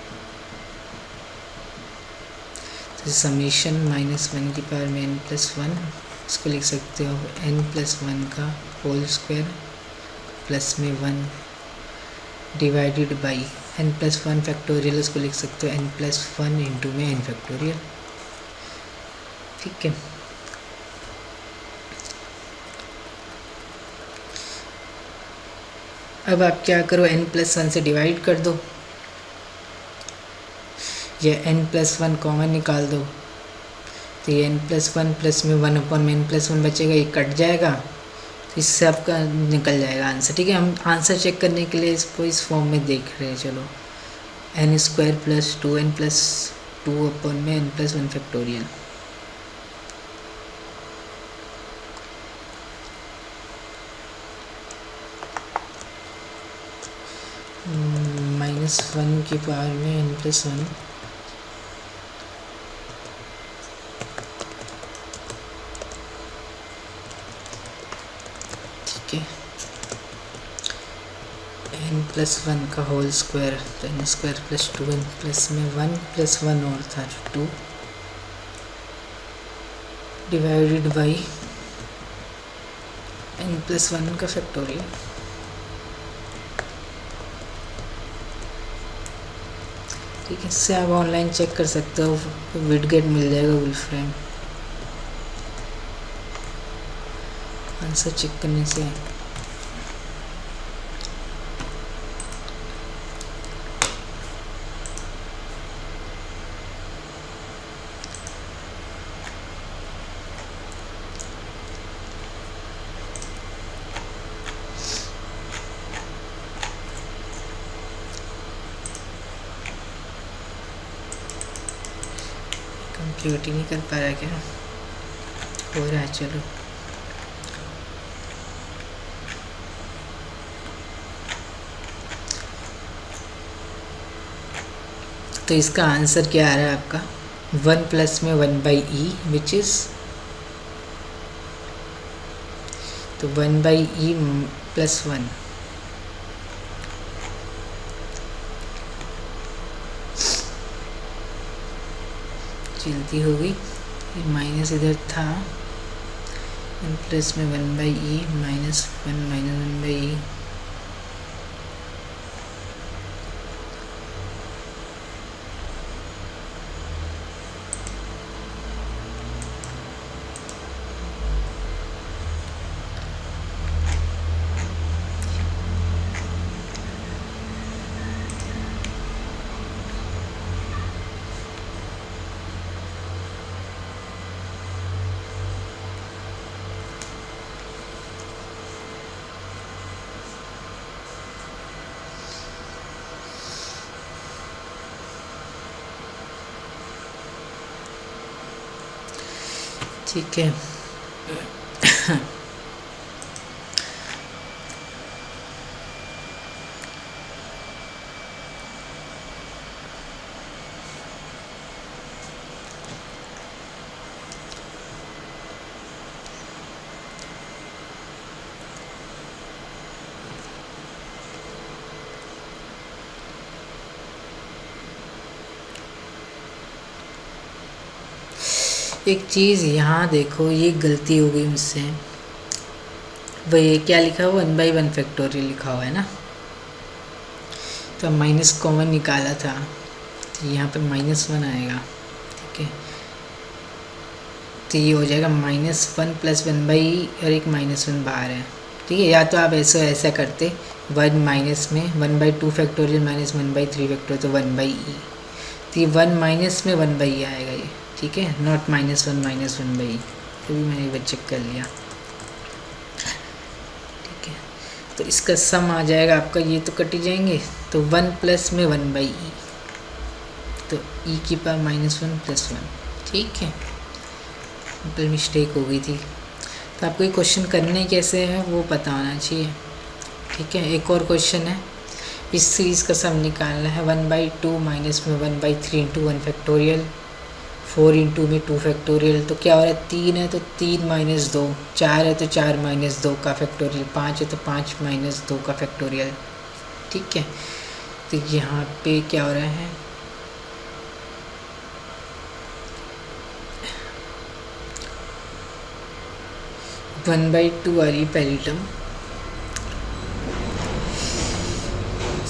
तो समीशन -1 की पावर में n+1, इसको लिख सकते हो n+1 का होल स्क्वायर प्लस में 1 डिवाइडेड बाई n+1 फैक्टोरियल, इसको लिख सकते हो n+1 इंटू में n फैक्टोरियल, ठीक है। अब आप क्या करो, n+1 से डिवाइड कर दो, ये n+1 कॉमन निकाल दो, तो ये n+1 प्लस में 1 अपॉन में n+1 बचेगा, ये कट जाएगा, तो इससे आपका निकल जाएगा आंसर, ठीक है। हम आंसर चेक करने के लिए इसको इस फॉर्म में देख रहे हैं, चलो n² + 2n + 2 अपॉन में n+1 फैक्टोरियल, -1 की पावर में n+1 n+1 का होल स्क्वायर, तो n² + 2n प्लस में 1 + 1 और था 2 डिवाइडेड बाई n+1 का फैक्टोरियल, ठीक है। इससे आप ऑनलाइन चेक कर सकते हो, विडगेट मिल जाएगा वुल्फ्रेम, आंसर चेक करने से। कंप्यूट ही नहीं कर पा रहा क्या? हो रहा है, चलो। तो इसका आंसर क्या आ रहा है आपका? 1 प्लस में 1/e विच इज़, तो 1/e प्लस 1, जल्दी हो गई। ये माइनस इधर था, 1 प्लस में 1/e माइनस 1 माइनस 1/e, ठीक है। एक चीज़ यहाँ देखो, ये गलती हो गई मुझसे। वही क्या लिखा हुआ, 1/1 फैक्टोरियल लिखा हुआ है ना, तो माइनस कॉमन निकाला था, तो यहाँ पे -1 आएगा। ठीक है, तो ये हो जाएगा -1 प्लस 1/e और एक -1 बाहर है। ठीक है, या तो आप ऐसा करते 1 माइनस में 1/2 फैक्टोरियल माइनस 1/3 फैक्टोरियल, तो 1/e, तो ये 1 माइनस में 1/e आएगा ये। ठीक है, नॉट -1 माइनस 1/e, तो भी मैंने एक बार चेक कर लिया। ठीक है, तो इसका सम आ जाएगा आपका, ये तो कट ही जाएंगे, तो 1 प्लस में 1/e, तो e की पावर -1 प्लस 1। ठीक है, सिंपल मिस्टेक हो गई थी। तो आपको ये क्वेश्चन करने कैसे हैं वो पता होना चाहिए। ठीक है, एक और क्वेश्चन है, इस सीरीज़ का सम निकालना है। 1/2 माइनस में 1/3 इंटू 1 फैक्टोरियल, 4 इंटू में 2 फैक्टोरियल, तो क्या हो रहा है, 3 है तो 3 माइनस 2, 4 है तो 4 माइनस 2 का फैक्टोरियल, 5 है तो 5 माइनस 2 का फैक्टोरियल। ठीक है, तो यहाँ पे क्या हो रहा है, वन बाई टू आ रही है पहली टर्म,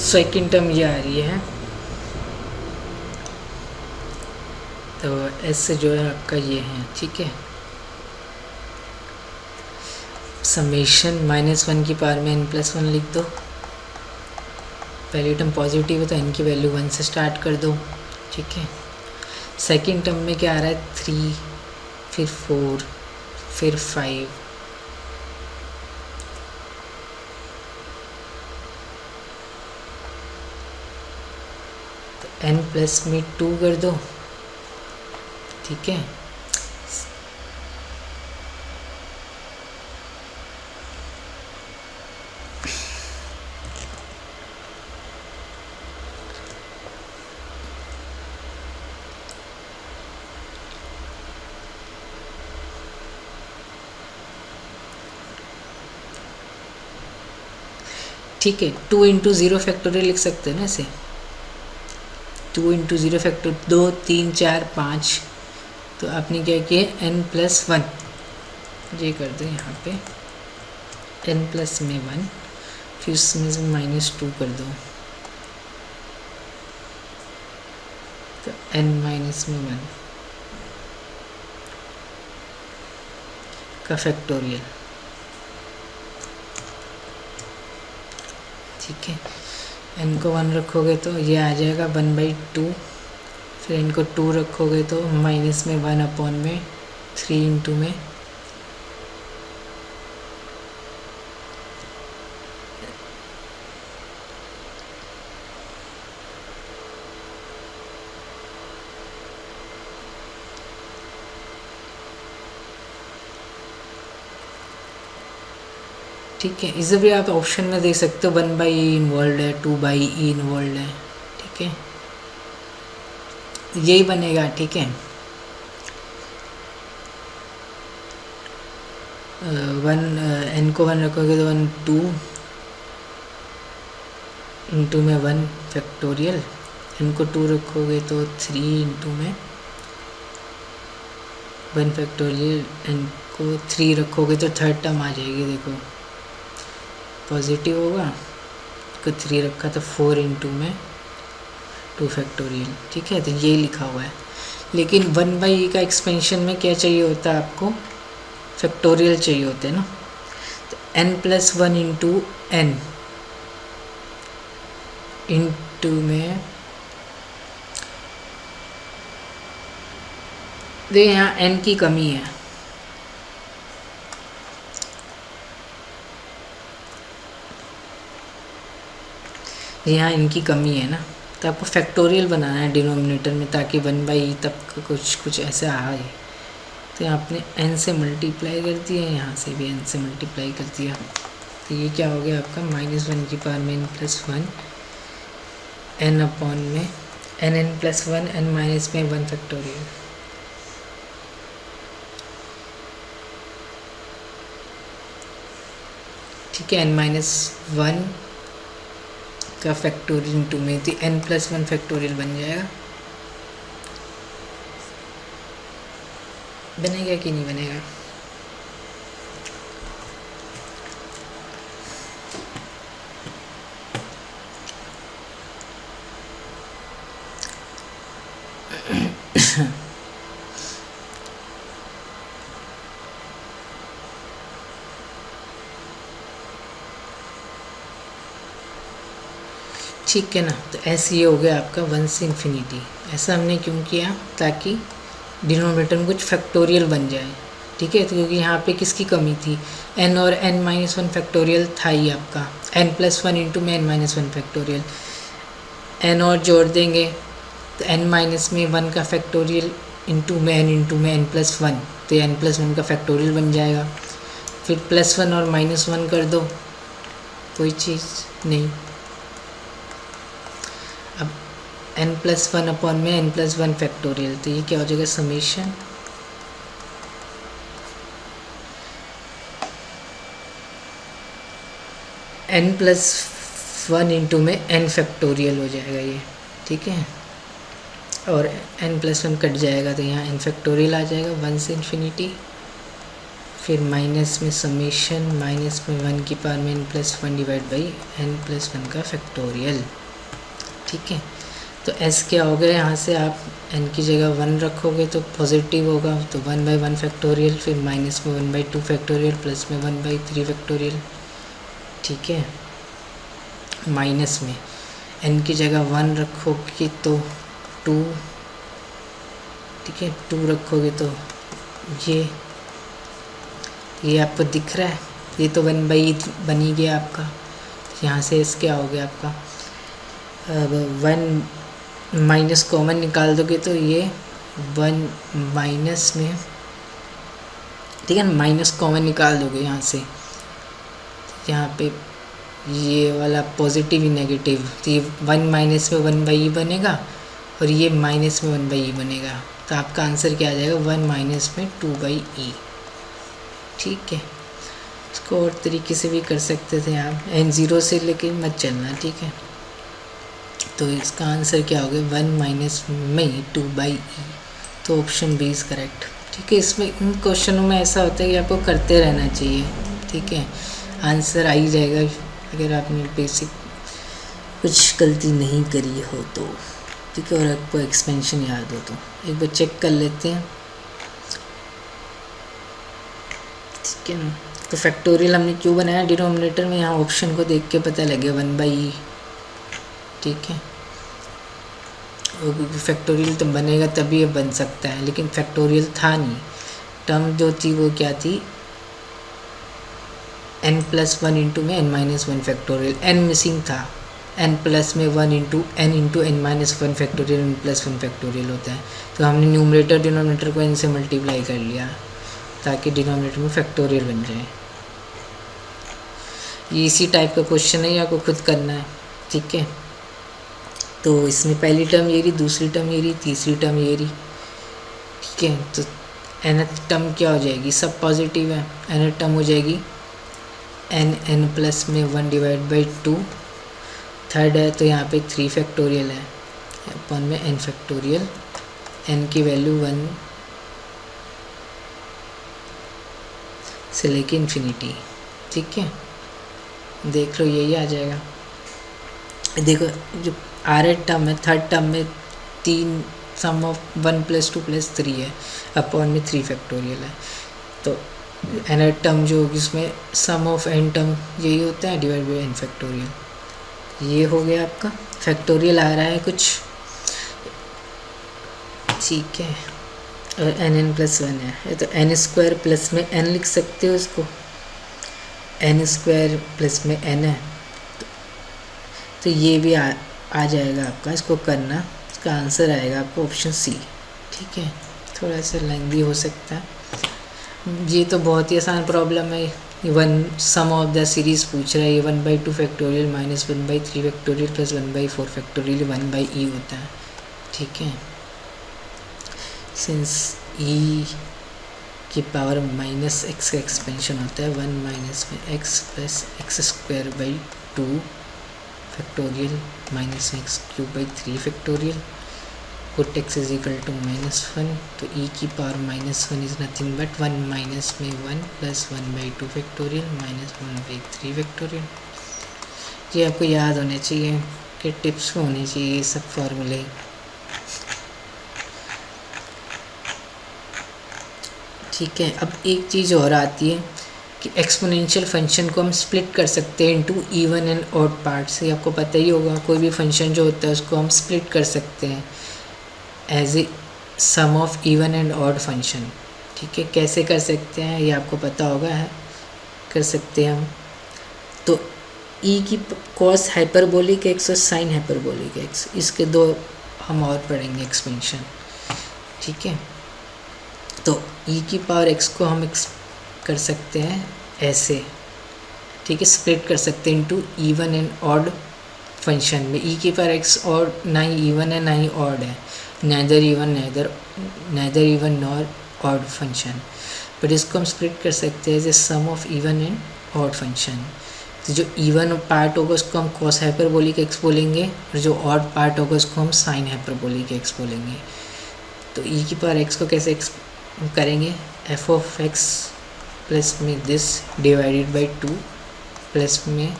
सेकेंड टर्म ये आ रही है, तो ऐसे जो है आपका ये है। ठीक है, समेशन -1 की पावर में n+1 लिख दो, पहली टर्म पॉजिटिव है तो n की वैल्यू 1 से स्टार्ट कर दो। ठीक है, सेकेंड टर्म में क्या आ रहा है, 3, फिर 4, फिर 5, तो n प्लस में 2 कर दो। ठीक है, ठीक है, 2 इंटू 0 फैक्टोरियल लिख सकते हैं ना इसे, 2 इंटू 0 फैक्टर 2, 3, 4, 5, तो आपने क्या किया, n+1 ये कर दो यहाँ पे, n प्लस में 1, फिर उसमें से -2 कर दो, तो n माइनस में 1 का फैक्टोरियल। ठीक है, n को 1 रखोगे तो ये आ जाएगा 1/2, फिर इनको 2 रखोगे तो माइनस में 1 में 3 इंटू में ठीक है, इसे भी आप ऑप्शन में देख सकते हो, 1/e इन्वॉल्व है, 2/e इन्वॉल्व है, ठीक है, यही बनेगा, ठीक है। n को 1 रखोगे तो 1 2 इंटू में 1 फैक्टोरियल, n को 2 रखोगे तो 3 इंटू में 1 फैक्टोरियल, n को 3 रखोगे तो थर्ड टर्म आ जाएगी, देखो पॉजिटिव होगा, को 3 रखा तो 4 इंटू में 2 फैक्टोरियल, ठीक है, तो ये लिखा हुआ है। लेकिन 1/e का एक्सपेंशन में क्या चाहिए होता है आपको, फैक्टोरियल चाहिए होते हैं ना, तो n+1 इंटू n इंटू में, देखिए यहाँ n की कमी है, यहाँ इनकी कमी है ना, तो आपको फैक्टोरियल बनाना है डिनोमिनेटर में, ताकि 1/e तक कुछ ऐसा आए। तो यहाँ आपने n से मल्टीप्लाई कर दिया, यहाँ से भी n से मल्टीप्लाई कर दिया, तो ये क्या हो गया आपका -1 की पावर में n+1 n अपॉन में n+1 n माइनस में 1 फैक्टोरियल, ठीक है, n-1 का फैक्टोरियल इंटू में, तो n+1 फैक्टोरियल बन जाएगा, बनेगा कि नहीं बनेगा। ठीक है ना, तो ऐसे ये हो गया आपका 1 से इन्फिनिटी। ऐसा हमने क्यों किया, ताकि डिनोमिनेटर में कुछ फैक्टोरियल बन जाए, ठीक है, तो क्योंकि यहाँ पे किसकी कमी थी, n और n-1 फैक्टोरियल था ही आपका, n+1 इंटू में n-1 फैक्टोरियल, n और जोड़ देंगे तो n-1 का फैक्टोरियल इंटू में n+1, तो n+1 का फैक्टोरियल बन जाएगा। फिर +1 और -1 कर दो, कोई चीज़ नहीं, अब n+1 अपॉन में n+1 फैक्टोरियल, तो ये क्या हो जाएगा, समेशन n+1 इंटू में n फैक्टोरियल हो जाएगा ये, ठीक है, और n+1 कट जाएगा तो यहाँ n फैक्टोरियल आ जाएगा 1 से इन्फिनिटी, फिर माइनस में समेशन माइनस में 1 की पावर में n+1 डिवाइड बाई n+1 का फैक्टोरियल, ठीक है। तो s क्या हो गया, यहाँ से आप n की जगह 1 रखोगे तो पॉजिटिव होगा, तो 1/1 फैक्टोरियल, फिर माइनस में 1/2 फैक्टोरियल, प्लस में 1/3 फैक्टोरियल, ठीक है। माइनस में n की जगह 1 रखोगे तो 2, ठीक है, 2 रखोगे तो ये आपको दिख रहा है, ये तो 1/e बन ही गया आपका। यहाँ से इस क्या हो गया आपका, अब 1 माइनस कॉमन निकाल दोगे तो ये 1 माइनस में, ठीक है ना, माइनस कॉमन निकाल दोगे यहाँ से, यहाँ पे ये वाला पॉजिटिव ही नेगेटिव, तो ये 1 माइनस में 1/e बनेगा और ये माइनस में 1/e बनेगा, तो आपका आंसर क्या आ जाएगा, 1 माइनस में 2/e, ठीक है। इसको और तरीके से भी कर सकते थे आप, n0 से लेके मत चलना, ठीक है। तो इसका आंसर क्या हो गया, 1 माइनस में 2/e, तो ऑप्शन बी इज़ करेक्ट, ठीक है। इसमें इन क्वेश्चनों में ऐसा होता है कि आपको करते रहना चाहिए, ठीक है, आंसर आ ही जाएगा अगर आपने बेसिक कुछ गलती नहीं करी हो तो, ठीक है, और आपको एक्सपेंशन याद हो तो। एक बार चेक कर लेते हैं, ठीक है ना। तो फैक्टोरियल हमने क्यों बनाया डिनोमिनेटर में, यहाँ ऑप्शन को देख के पता लगे 1/e, ठीक है, फैक्टोरियल तो बनेगा तभी ये बन सकता है, लेकिन फैक्टोरियल था नहीं, टर्म जो थी वो क्या थी, n+1 इंटू में n-1 फैक्टोरियल, n मिसिंग था, n प्लस में 1 into n-1 factorial, n+1 factorial होता है, तो हमने न्यूमरेटर डिनोमिनेटर को n से मल्टीप्लाई कर लिया ताकि डिनोमिनेटर में फैक्टोरियल बन जाए। ये इसी टाइप का क्वेश्चन है, ये आपको खुद करना है, ठीक है। तो इसमें पहली टर्म ये रही, दूसरी टर्म ये रही, तीसरी टर्म ये रही, ठीक है। तो nth टर्म क्या हो जाएगी, सब पॉजिटिव है, nth टर्म हो जाएगी n प्लस में 1 डिवाइड बाई 2। थर्ड है तो यहाँ पे 3 फैक्टोरियल है अपन में n फैक्टोरियल, n की वैल्यू 1 से लेके इन्फिनिटी, ठीक है। देख लो यही आ जाएगा। देखो जो आर टर्म है, थर्ड टर्म में 3 सम ऑफ 1 + 2 + 3 है, अपॉन में 3 फैक्टोरियल है। तो एन टर्म जो होगी उसमें सम ऑफ n टर्म यही होता है डिवाइड बाई n फैक्टोरियल। ये हो गया आपका फैक्टोरियल आ रहा है कुछ, ठीक है। और n + 1 है तो n² प्लस में n लिख सकते हो इसको, n² प्लस में n है तो ये भी आ जाएगा आपका। इसको करना, इसका आंसर आएगा आपको ऑप्शन सी, ठीक है। थोड़ा सा लेंथी हो सकता है, ये तो बहुत ही आसान प्रॉब्लम है। 1 सम ऑफ द सीरीज़ पूछ रहा है, ये 1/2 factorial minus 1/3 factorial plus 1/4 factorial 1/e होता है, ठीक है। सिंस e की पावर -x का एक्सपेंशन होता है 1 माइनस में x plus x² 2 factorial minus x³ 3 factorial, put x is equal to -1, तो e की power -1 is nothing but 1 minus में 1 प्लस 1/2 फैक्टोरियल माइनस 1/3 फैक्टोरियल। ये आपको याद होने चाहिए कि टिप्स में होने चाहिए ये सब फॉर्मूले, ठीक है। अब एक चीज़ और आती है कि एक्सपोनेंशियल फंक्शन को हम स्प्लिट कर सकते हैं into even and odd parts. ये आपको पता ही होगा, कोई भी फंक्शन जो होता है उसको हम स्प्लिट कर सकते हैं as a sum of even and odd function, ठीक है। कैसे कर सकते हैं ये आपको पता होगा है, कर सकते हैं हम। तो e की कॉस हाइपरबोलिक x और साइन हाइपरबोलिक x, इसके 2 हम और पढ़ेंगे एक्सपेंशन, ठीक है। तो e की पावर x को हम कर सकते हैं ऐसे, ठीक है, स्प्लिट कर सकते हैं into even and odd function में। e की पावर x और ना ही इवन है ना ही ऑड है, neither even nor odd function, but इसको हम स्प्लिट कर सकते हैं as a sum of even and odd function. तो जो इवन पार्ट होगा उसको हम कॉस हाइपरबोलिक x बोलेंगे और जो ऑड पार्ट होगा उसको हम साइन हाइपरबोलिक x बोलेंगे। तो e की पावर x को कैसे करेंगे, f ऑफ x प्लस में दिस डिवाइडेड बाई 2 प्लस में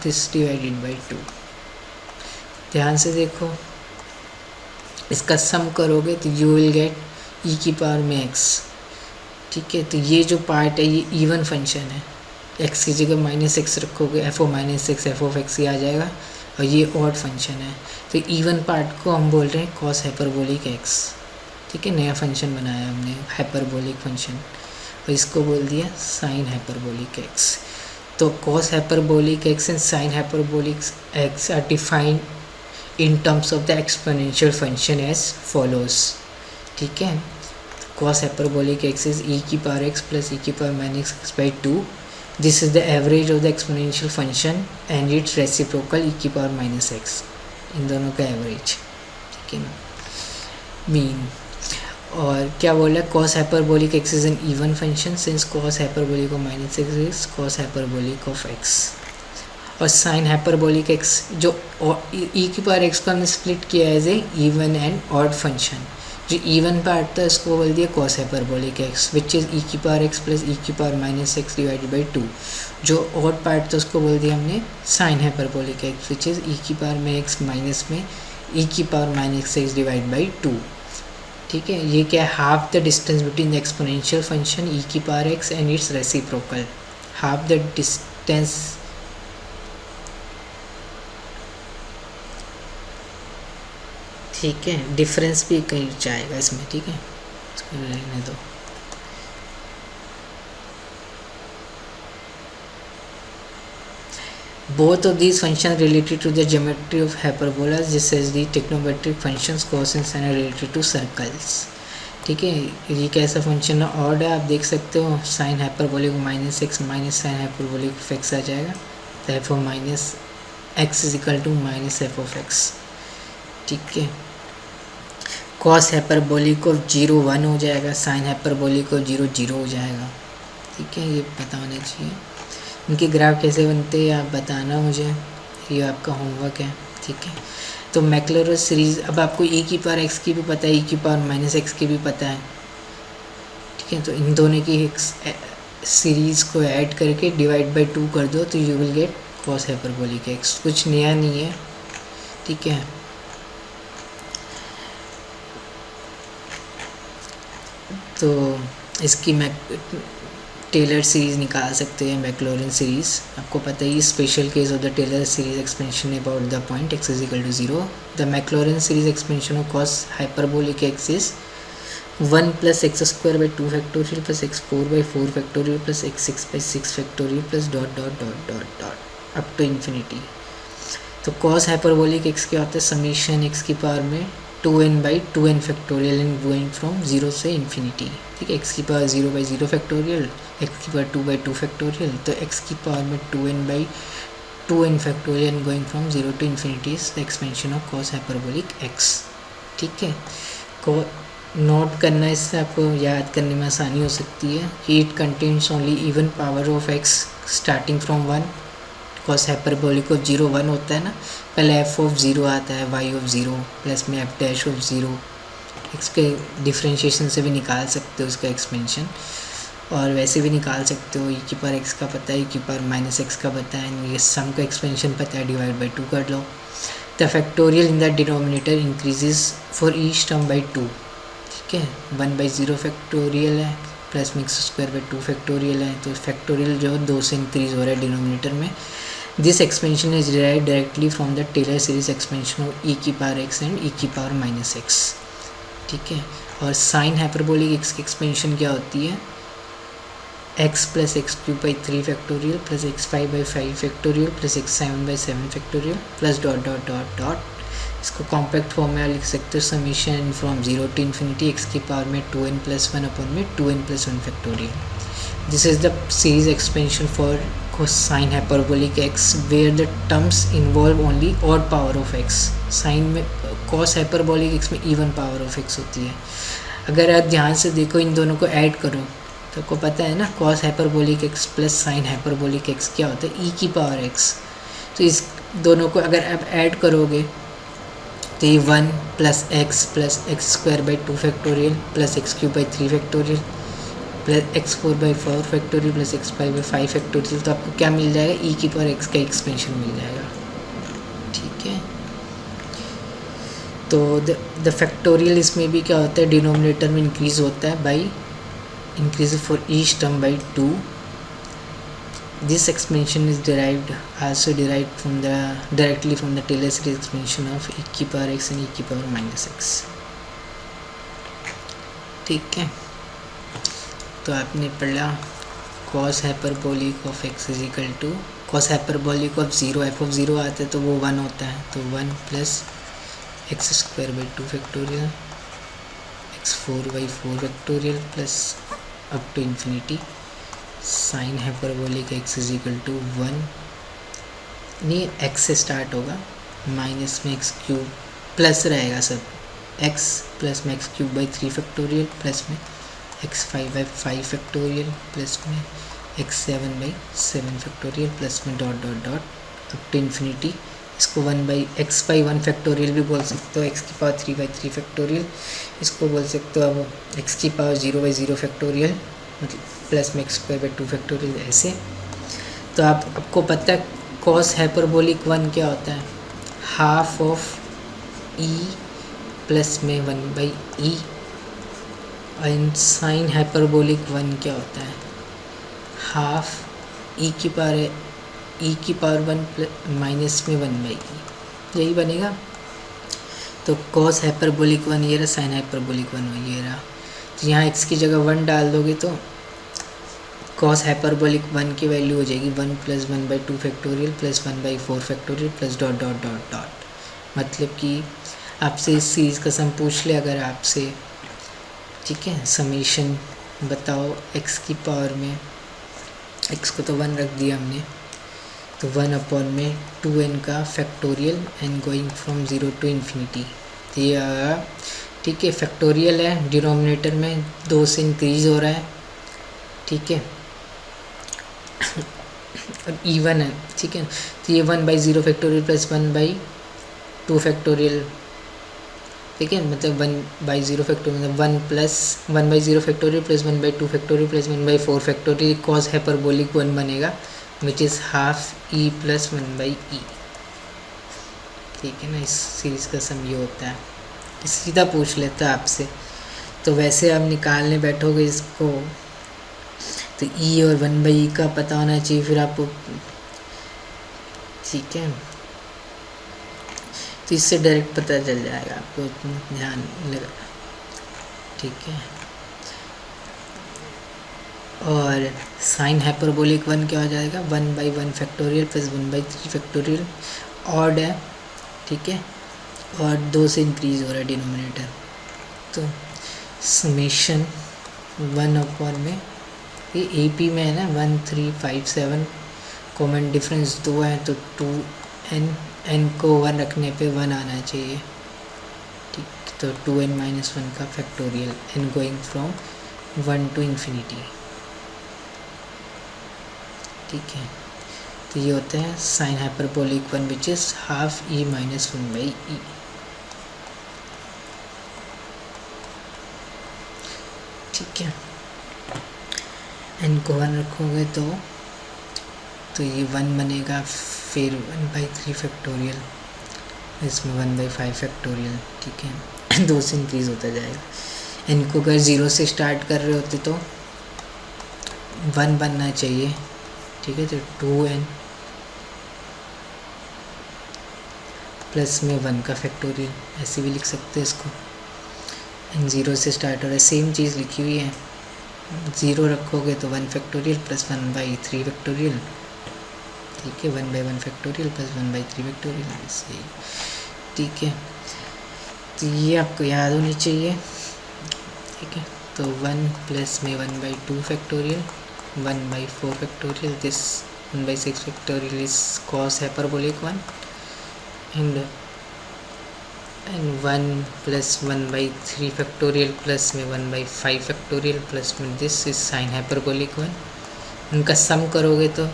दिस डिवाइडेड बाई 2। ध्यान से देखो, इसका सम करोगे तो यू विल गेट e की पावर में x, ठीक है। तो ये जो पार्ट है ये इवन फंक्शन है, x की जगह -x रखोगे f of -x f of x ही आ जाएगा, और ये ऑड फंक्शन है। तो इवन पार्ट को हम बोल रहे हैं कॉस हाइपरबोलिक x, ठीक है। नया फंक्शन बनाया हमने हाइपरबोलिक फंक्शन, और इसको बोल दिया साइन हाइपरबोलिक x। तो cos hyperbolic x and sine hyperbolic x are defined in terms of the exponential function as follows, ठीक है। cos hyperbolic x is e की पावर x plus e की power -x/2, this is the average of the exponential function and its reciprocal e की power -x, इन दोनों का average, ठीक है ना, मीन। और क्या बोला, cos hyperbolic x is an even function since cos hyperbolic of -x is cos hyperbolic of x, और साइन हाइपरबोलिक x जो e की पावर x को हमने स्प्लिट किया as a even and odd function. जो इवन पार्ट था इसको बोल दिया cos hyperbolic x which is e की पावर x प्लस e की पावर -x डिवाइडेड बाई 2। जो ऑड पार्ट था उसको बोल दिया हमने sine hyperbolic x which is e की पावर में x माइनस में e की पावर -x डिवाइड बाई 2, ठीक है। ये क्या है, half the distance between the exponential function e की power x and it's reciprocal, half the distance, ठीक है। डिफरेंस भी कहीं जाएगा इसमें, ठीक है, इसको रहने दो। Both of these functions related to the geometry of hyperbolas, just as the trigonometric functions cos and sin are related to circles, ठीक है, ये कैसा फंक्शन ऑड है आप देख सकते हो, sine hyperbolic minus x minus sine hyperbolic x आ जाएगा, तो f of minus x is equal to minus f of x. ठीक है, कॉस हाइपरबोलिक ऑफ 0 1 हो जाएगा, साइन हाइपरबोलिक ऑफ 0 0 हो जाएगा। ठीक है, ये पता होना चाहिए। इनके ग्राफ कैसे बनते हैं आप बताना मुझे, ये आपका होमवर्क है। ठीक है, तो मैक्लॉरस सीरीज़, अब आपको e की पावर x की भी पता है, e की पावर माइनस एक्स की भी पता है। ठीक है, तो इन दोनों की एक सीरीज़ को ऐड करके डिवाइड बाय 2 कर दो तो you will gate cos hyperbolic x। कुछ नया नहीं है। ठीक है, तो इसकी टेलर सीरीज़ निकाल सकते हैं, मैक्लॉरिन सीरीज़। आपको पता है special case of the Taylor series expansion about the point x is equal to 0। The Maclaurin series expansion of cos hyperbolic x is 1 plus x square by 2 factorial plus x 4 by 4 factorial plus x 6 by 6 factorial plus dot dot dot dot dot up to infinity. तो cos hyperbolic x क्या होता है, summation x की power में 2n by 2n factorial and going from 0 से इन्फिनिटी। ठीक है, x की पावर 0 बाई 0 फैक्टोरियल, x की पावर 2 बाई 2 फैक्टोरियल, तो x की पावर में 2n by 2n factorial and going from 0 to infinity is the expansion of cos hyperbolic x। ठीक है, को नोट करना, इससे आपको याद करने में आसानी हो सकती है कि it contains only even power of x starting from 1। Cos hyperbolic of 0 1 होता है ना, पहले एफ ऑफ 0 आता है, वाई ऑफ 0 प्लस में एफ डैश ऑफ 0। इसके डिफ्रेंशिएशन से भी निकाल सकते हो इसका एक्सपेंशन, और वैसे भी निकाल सकते हो। ई की पावर एक्स का पता है, ई की पावर माइनस एक्स का पता है, ये सम का एक्सपेंशन पता है, डिवाइड बाई 2 कर लो। The factorial in the denominator increases for each term by 2। ठीक है, 1 बाई 0 फैक्टोरियल है प्लस में एक्स स्क्वायर बाई 2 फैक्टोरियल है, तो फैक्टोरियल जो 2 से इंक्रीज हो रहा है डिनोमिनेटर में। This expansion is derived directly from the Taylor series expansion of e की पावर एक्स एंड ई की पावर माइनस एक्स। ठीक है, और साइन हाइपरबोलिक एक्स की एक्सपेंशन क्या होती है, x plus x cube by 3 factorial plus x 5 by 5 factorial plus x 7 by 7 factorial plus dot dot dot dot. इसको कॉम्पैक्ट फॉर्म में लिख सकते हो, summation from 0 to infinity x की पावर में 2n प्लस 1 अपॉन में 2n plus 1 factorial. This is the series expansion for sine hyperbolic x where the terms involve only odd power of x. Sine में cos hyperbolic x में even power of x होती है। अगर आप ध्यान से देखो इन दोनों को ऐड करो तो आपको पता है ना, cos hyperbolic x plus sign hyperbolic x क्या होता है, ई की पावर एक्स। तो इस दोनों को अगर आप ऐड करोगे तो ये 1 plus x square by 2 factorial plus x cube by 3 factorial plus x 4 by 4 factorial plus x 5 by 5 factorial, तो आपको क्या मिल जाएगा, ई की पावर एक्स का एक्सपेंशन मिल जाएगा। ठीक है, तो द फैक्टोरियल इसमें भी क्या होता है, डिनोमिनेटर में इंक्रीज होता है by increase for each term by 2। This expansion is also derived from the directly from the Taylor series expansion of e की पावर x and e की पावर माइनस एक्स। ठीक है, तो आपने पढ़ा cos hyperbolic of x is equal to cos hyperbolic of 0 F of 0 आता है तो वो 1 होता है, तो 1 plus x square by 2 factorial x 4 by 4 factorial plus up to infinity sine hyperbolic x is equal to 1, नहीं एक्स से start होगा, माइनस में एक्स क्यूब प्लस रहेगा सब, एक्स प्लस में x cube by 3 factorial plus में x 5 by 5 factorial plus में x 7 by 7 factorial plus में dot dot dot up to infinity. इसको 1 बाई एक्स बाई 1 फैक्टोरियल भी बोल सकते हो, एक्स की पावर 3 बाई 3 फैक्टोरियल, इसको बोल सकते हो अब एक्स की पावर 0 बाई 0 फैक्टोरियल मतलब प्लस में एक्स स्क्वायर बाई 2 फैक्टोरियल ऐसे। तो आपको पता है कॉस हाइपरबोलिक 1 क्या होता है, हाफ ऑफ ई प्लस में 1 by E, and sine hyperbolic 1 क्या होता है, हाफ ई की पावर 1 माइनस में 1 बाई ई, यही बनेगा। तो कॉस हाइपरबोलिक 1 ये रहा, साइन हाइपरबोलिक 1 ये रहा, तो यहाँ x की जगह 1 डाल दोगे तो कॉस हाइपरबोलिक 1 की वैल्यू हो जाएगी 1 plus 1 by 2 factorial plus 1 by 4 factorial plus dot dot dot dot. मतलब कि आपसे इस सीरीज़ का सम पूछ ले अगर आपसे, ठीक है। समीशन बताओ x की पावर में, x को तो 1 रख दिया हमने, तो 1 में 2n का factorial n going from 0 to infinity. तो ये आया, ठीक है। फैक्टोरियल है, डिनोमिनेटर में 2 से इंक्रीज हो रहा है, ठीक है। अब इवन है, ठीक है। तो ये 1/0 फैक्टोरियल प्लस 1/2 फैक्टोरियल, ठीक है। मतलब 1/0 फैक्टोरियल मतलब 1/0 factorial plus 1/2 factorial plus 1/4 factorial cos hyperbolic 1 बनेगा, विच is half E plus 1/e, ठीक है ना। इस सीरीज़ का सम ये होता है। सीधा पूछ लेता है आपसे, तो वैसे आप निकालने बैठोगे इसको तो e और 1/e का पता होना चाहिए फिर आपको, ठीक है। तो इससे डायरेक्ट पता चल जाएगा आपको, ध्यान लगा, ठीक है। और साइन हाइपरबोलिक 1 क्या हो जाएगा, 1/1 फैक्टोरियल प्लस 1/3 फैक्टोरियल, ऑड है, ठीक है। और 2 से इंक्रीज हो रहा है डिनोमिनेटर, तो समेशन 1 में ये AP में है ना 1357, कॉमन डिफरेंस 2 है तो 2n, n को 1 रखने पे 1 आना चाहिए, ठीक। तो 2n-1 का factorial n going from 1 to infinity, ठीक है। तो ये होता है sine hyperbolic 1 which is half e minus 1/e, ठीक है। n को 1 रखोगे तो ये 1 बनेगा, फिर 1/3 फैक्टोरियल, इसमें 1/5 फैक्टोरियल, ठीक है। 2 से इंक्रीज होता जाएगा। n को अगर 0 से स्टार्ट कर रहे होते तो 1 बनना चाहिए, ठीक है। तो 2n प्लस में 1 का फैक्टोरियल, ऐसे भी लिख सकते हैं इसको। n 0 से स्टार्ट हो रहा है, सेम चीज़ लिखी हुई है। 0 रखोगे तो 1 फैक्टोरियल प्लस 1/3 फैक्टोरियल, ठीक है। 1/1 फैक्टोरियल प्लस 1/3 फैक्टोरियल, ऐसे, ठीक है। तो ये आपको याद होनी चाहिए, ठीक है। तो 1 प्लस में 1/2 factorial, 1/4 factorial, this 1/6 factorial is cos hyperbolic 1, and 1 plus 1/3 factorial plus में 1/5 फैक्टोरियल प्लस में दिस इज साइन हाइपरबोलिक 1। उनका सम करोगे तो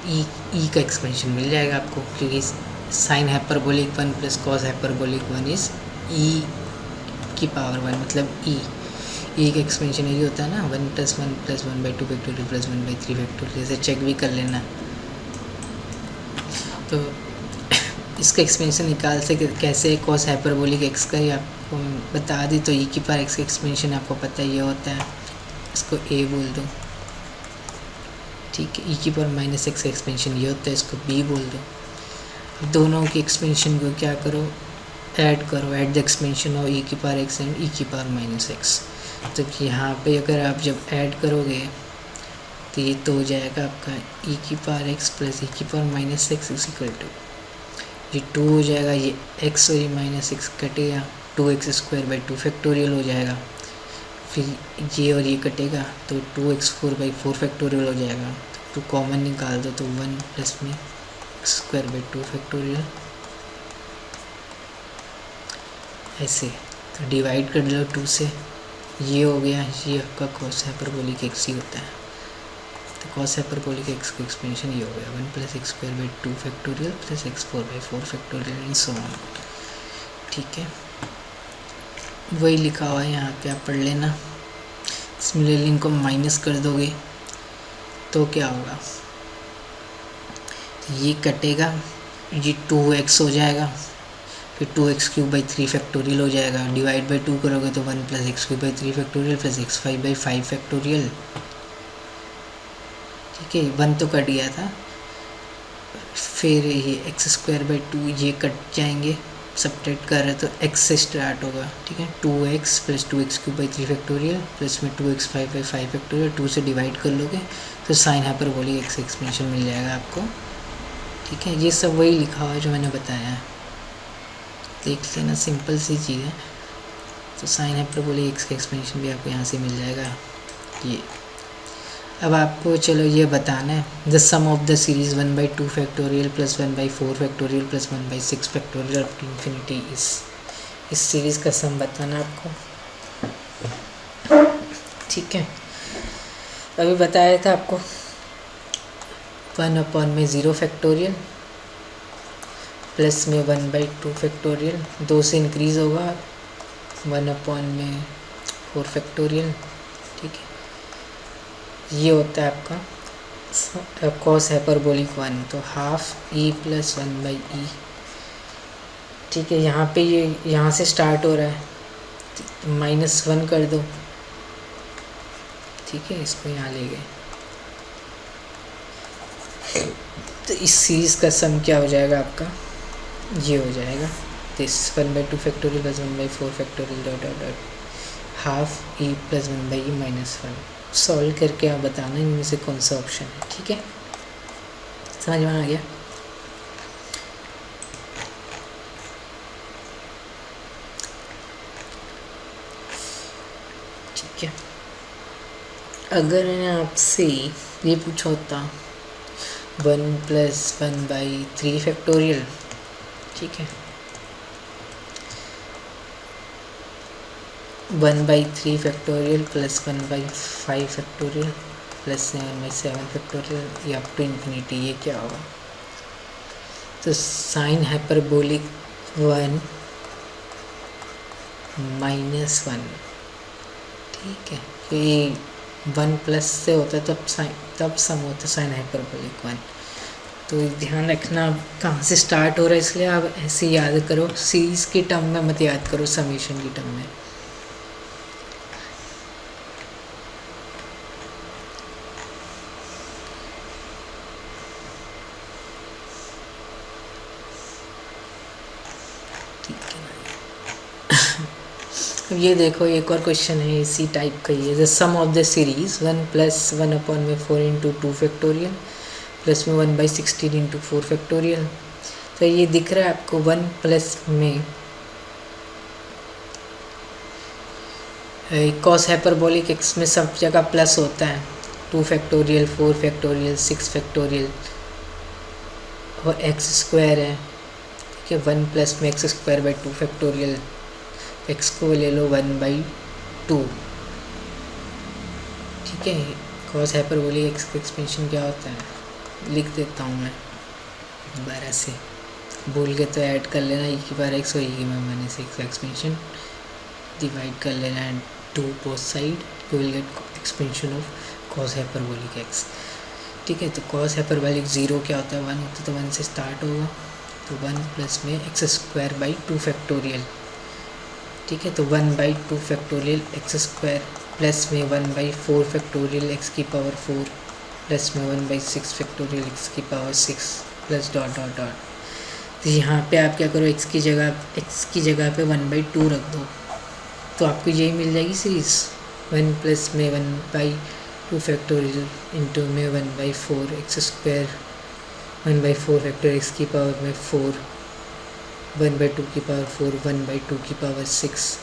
ई का एक्सपेंशन मिल जाएगा आपको, क्योंकि sine hyperbolic 1 plus cos hyperbolic 1 is e की पावर 1, मतलब ई का एक्सपेंशन यही होता है ना, 1 + 1 + 1/2 फैक्टोरियल प्लस 1/3 फैक्टोरियल, जैसे चेक भी कर लेना। तो इसका एक्सपेंशन निकाल सके कैसे, कॉस हाइपरबोलिक एक्स का ही आपको बता दी। तो ई की पावर एक्स का एक्सपेंशन आपको पता ये होता है, इसको ए बोल दो, ठीक है। ई की पावर माइनस एक्स का एक्सपेंशन ये होता है, इसको बी बोल दो। अब दोनों की एक्सपेंशन को क्या करो, ऐड करो, add the expansion of e की पावर एक्स एंड ई की पावर माइनस एक्स। तो यहाँ पे अगर आप जब ऐड करोगे तो ये तो हो जाएगा आपका ई की पावर एक्स प्लस ई की power minus x is equal to, ये 2 हो जाएगा, ये x और ये -x कटेगा, 2x² फैक्टोरियल हो जाएगा। फिर ये और ये कटेगा तो 2x4/4 फैक्टोरियल हो जाएगा। तो कॉमन निकाल दो तो 1 प्लस में x² फैक्टोरियल, ऐसे। तो डिवाइड कर लो 2 से, ये हो गया, ये आपका कॉस हाइपरबोलिक एक्स ही होता है। तो कॉस हाइपरबोलिक एक्स का एक्सपेंशन ये हो गया 1 + x² factorial plus x4/4 factorial and so on, ठीक है। वही लिखा हुआ है यहाँ पे, आप पढ़ लेना। सिमिलरली इनको माइनस कर दोगे तो क्या होगा, ये कटेगा, ये 2x हो जाएगा, फिर 2x³ 3 फैक्टोरियल हो जाएगा। डिवाइड बाई 2 करोगे तो 1 + x³ 3 factorial plus x5/5 factorial, ठीक है। 1 तो कट गया था, फिर ये x² ये कट जाएंगे, सब्ट्रैक्ट कर रहे तो x से स्टार्ट होगा, ठीक है। 2x plus 2x³ 3 factorial plus में 2x5/5 फैक्टोरियल, 2 से डिवाइड कर लोगे तो साइन हाइपरबोलिक एक्स एक्सपेंशन मिल जाएगा आपको, ठीक है। ये सब वही लिखा हुआ है जो मैंने बताया है, देख लेना, सिंपल सी चीज़ है। तो साइन हाइपरबोलिक एक्स का एक्सपेंशन भी आपको यहाँ से मिल जाएगा ये। अब आपको चलो ये बताना है the sum of the series 1/2 factorial plus 1/4 factorial plus 1/6 factorial up to infinity इस सीरीज़ का सम बताना आपको, ठीक है। अभी बताया था आपको 1/0 फैक्टोरियल प्लस में 1/2 फैक्टोरियल, 2 से इंक्रीज़ होगा 1/4 फैक्टोरियल, ठीक है। ये होता है आपका कॉस हाइपरबोलिक 1, तो हाफ ई प्लस 1/e, ठीक है। यहाँ पे ये यहाँ से स्टार्ट हो रहा है, -1 कर दो, ठीक है, इसको यहाँ ले गए। तो इस सीरीज़ का सम क्या हो जाएगा आपका, ये हो जाएगा this 1/2 factorial plus 1/4 factorial dot dot dot half E plus 1/e -1। Solve करके आप बताना इनमें से कौन सा ऑप्शन है, ठीक है। समझ में आ गया। ठीक है, अगर मैंने आपसे ये पूछा होता 1 + 1/3 फैक्टोरियल, ठीक है, 1/3 factorial plus 1/5 factorial plus 1/7 factorial या अप टू इन्फिनिटी, ये क्या होगा। तो साइन हाइपरबोलिक 1 -1, ठीक है, ये 1 प्लस से होता है तब सम होता है साइन हाइपरबोलिक 1। तो ध्यान रखना कहाँ से स्टार्ट हो रहा है, इसलिए आप ऐसे याद करो, सीरीज़ की टर्म में मत याद करो, समीशन की टर्म में। अब ये देखो एक और क्वेश्चन है इसी टाइप का ही है, the sum of the series 1 + 1/4 × 2 factorial plus में 1/16 × 4 फैक्टोरियल। तो ये दिख रहा है आपको 1 प्लस में कॉस हाइपरबोलिक एक्स में सब जगह प्लस होता है, 2 फैक्टोरियल 4 फैक्टोरियल 6 फैक्टोरियल और एक्स स्क्वायर है, ठीक है। 1 प्लस में x² 2 फैक्टोरियल, x को ले लो 1/2, ठीक है। कॉस हाइपरबोलिक एक्स का एक्सपेंशन क्या होता है लिख देता हूँ मैं दोबारा से, भूल के तो ऐड कर लेना e⁻x और e⁻x का एक्सपेंशन डिवाइड कर लेना 2 both side, you will gate expansion of cos hyperbolic x, ठीक है। तो कॉस हाइपरबोलिक 0 क्या होता है, 1 होता है, तो 1 से स्टार्ट होगा, तो 1 प्लस में x² 2 फैक्टोरियल, ठीक है। तो 1/2 फैक्टोरियल x² प्लस में 1/4 फैक्टोरियल x⁴ प्लस में 1/6 factorial x⁻6 plus dot dot dot. तो यहाँ पे आप क्या करो, x की जगह पे 1/2 रख दो, तो आपको यही मिल जाएगी सीरीज़। 1 प्लस में 1/2 फैक्टोरियल इंटू में 1/4 x², 1/4 फैक्टोरियल x⁴ 1/2 की पावर 4 1/2 की पावर 6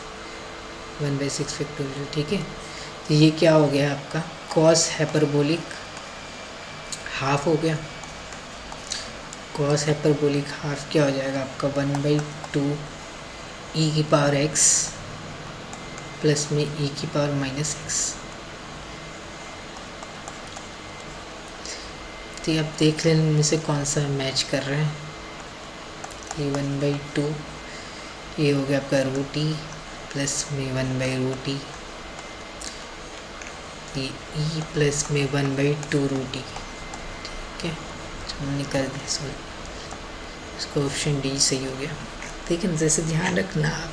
1/6 फैक्टोरियल, ठीक है। तो ये क्या हो गया आपका कॉस हाइपरबोलिक हाफ हो गया। कॉस हाइपरबोलिक हाफ क्या हो जाएगा आपका 1/2 e⁻x प्लस में e⁻−x। तो अब देख लें इनमें से कौन सा मैच कर रहे हैं। ये 1/2 ये हो गया आपका √e प्लस में 1/√e, ये e प्लस में 1/2 √e, ठीक है। हमने कर दिया सॉल्व, इसका ऑप्शन डी सही हो गया। लेकिन जैसे ध्यान रखना आप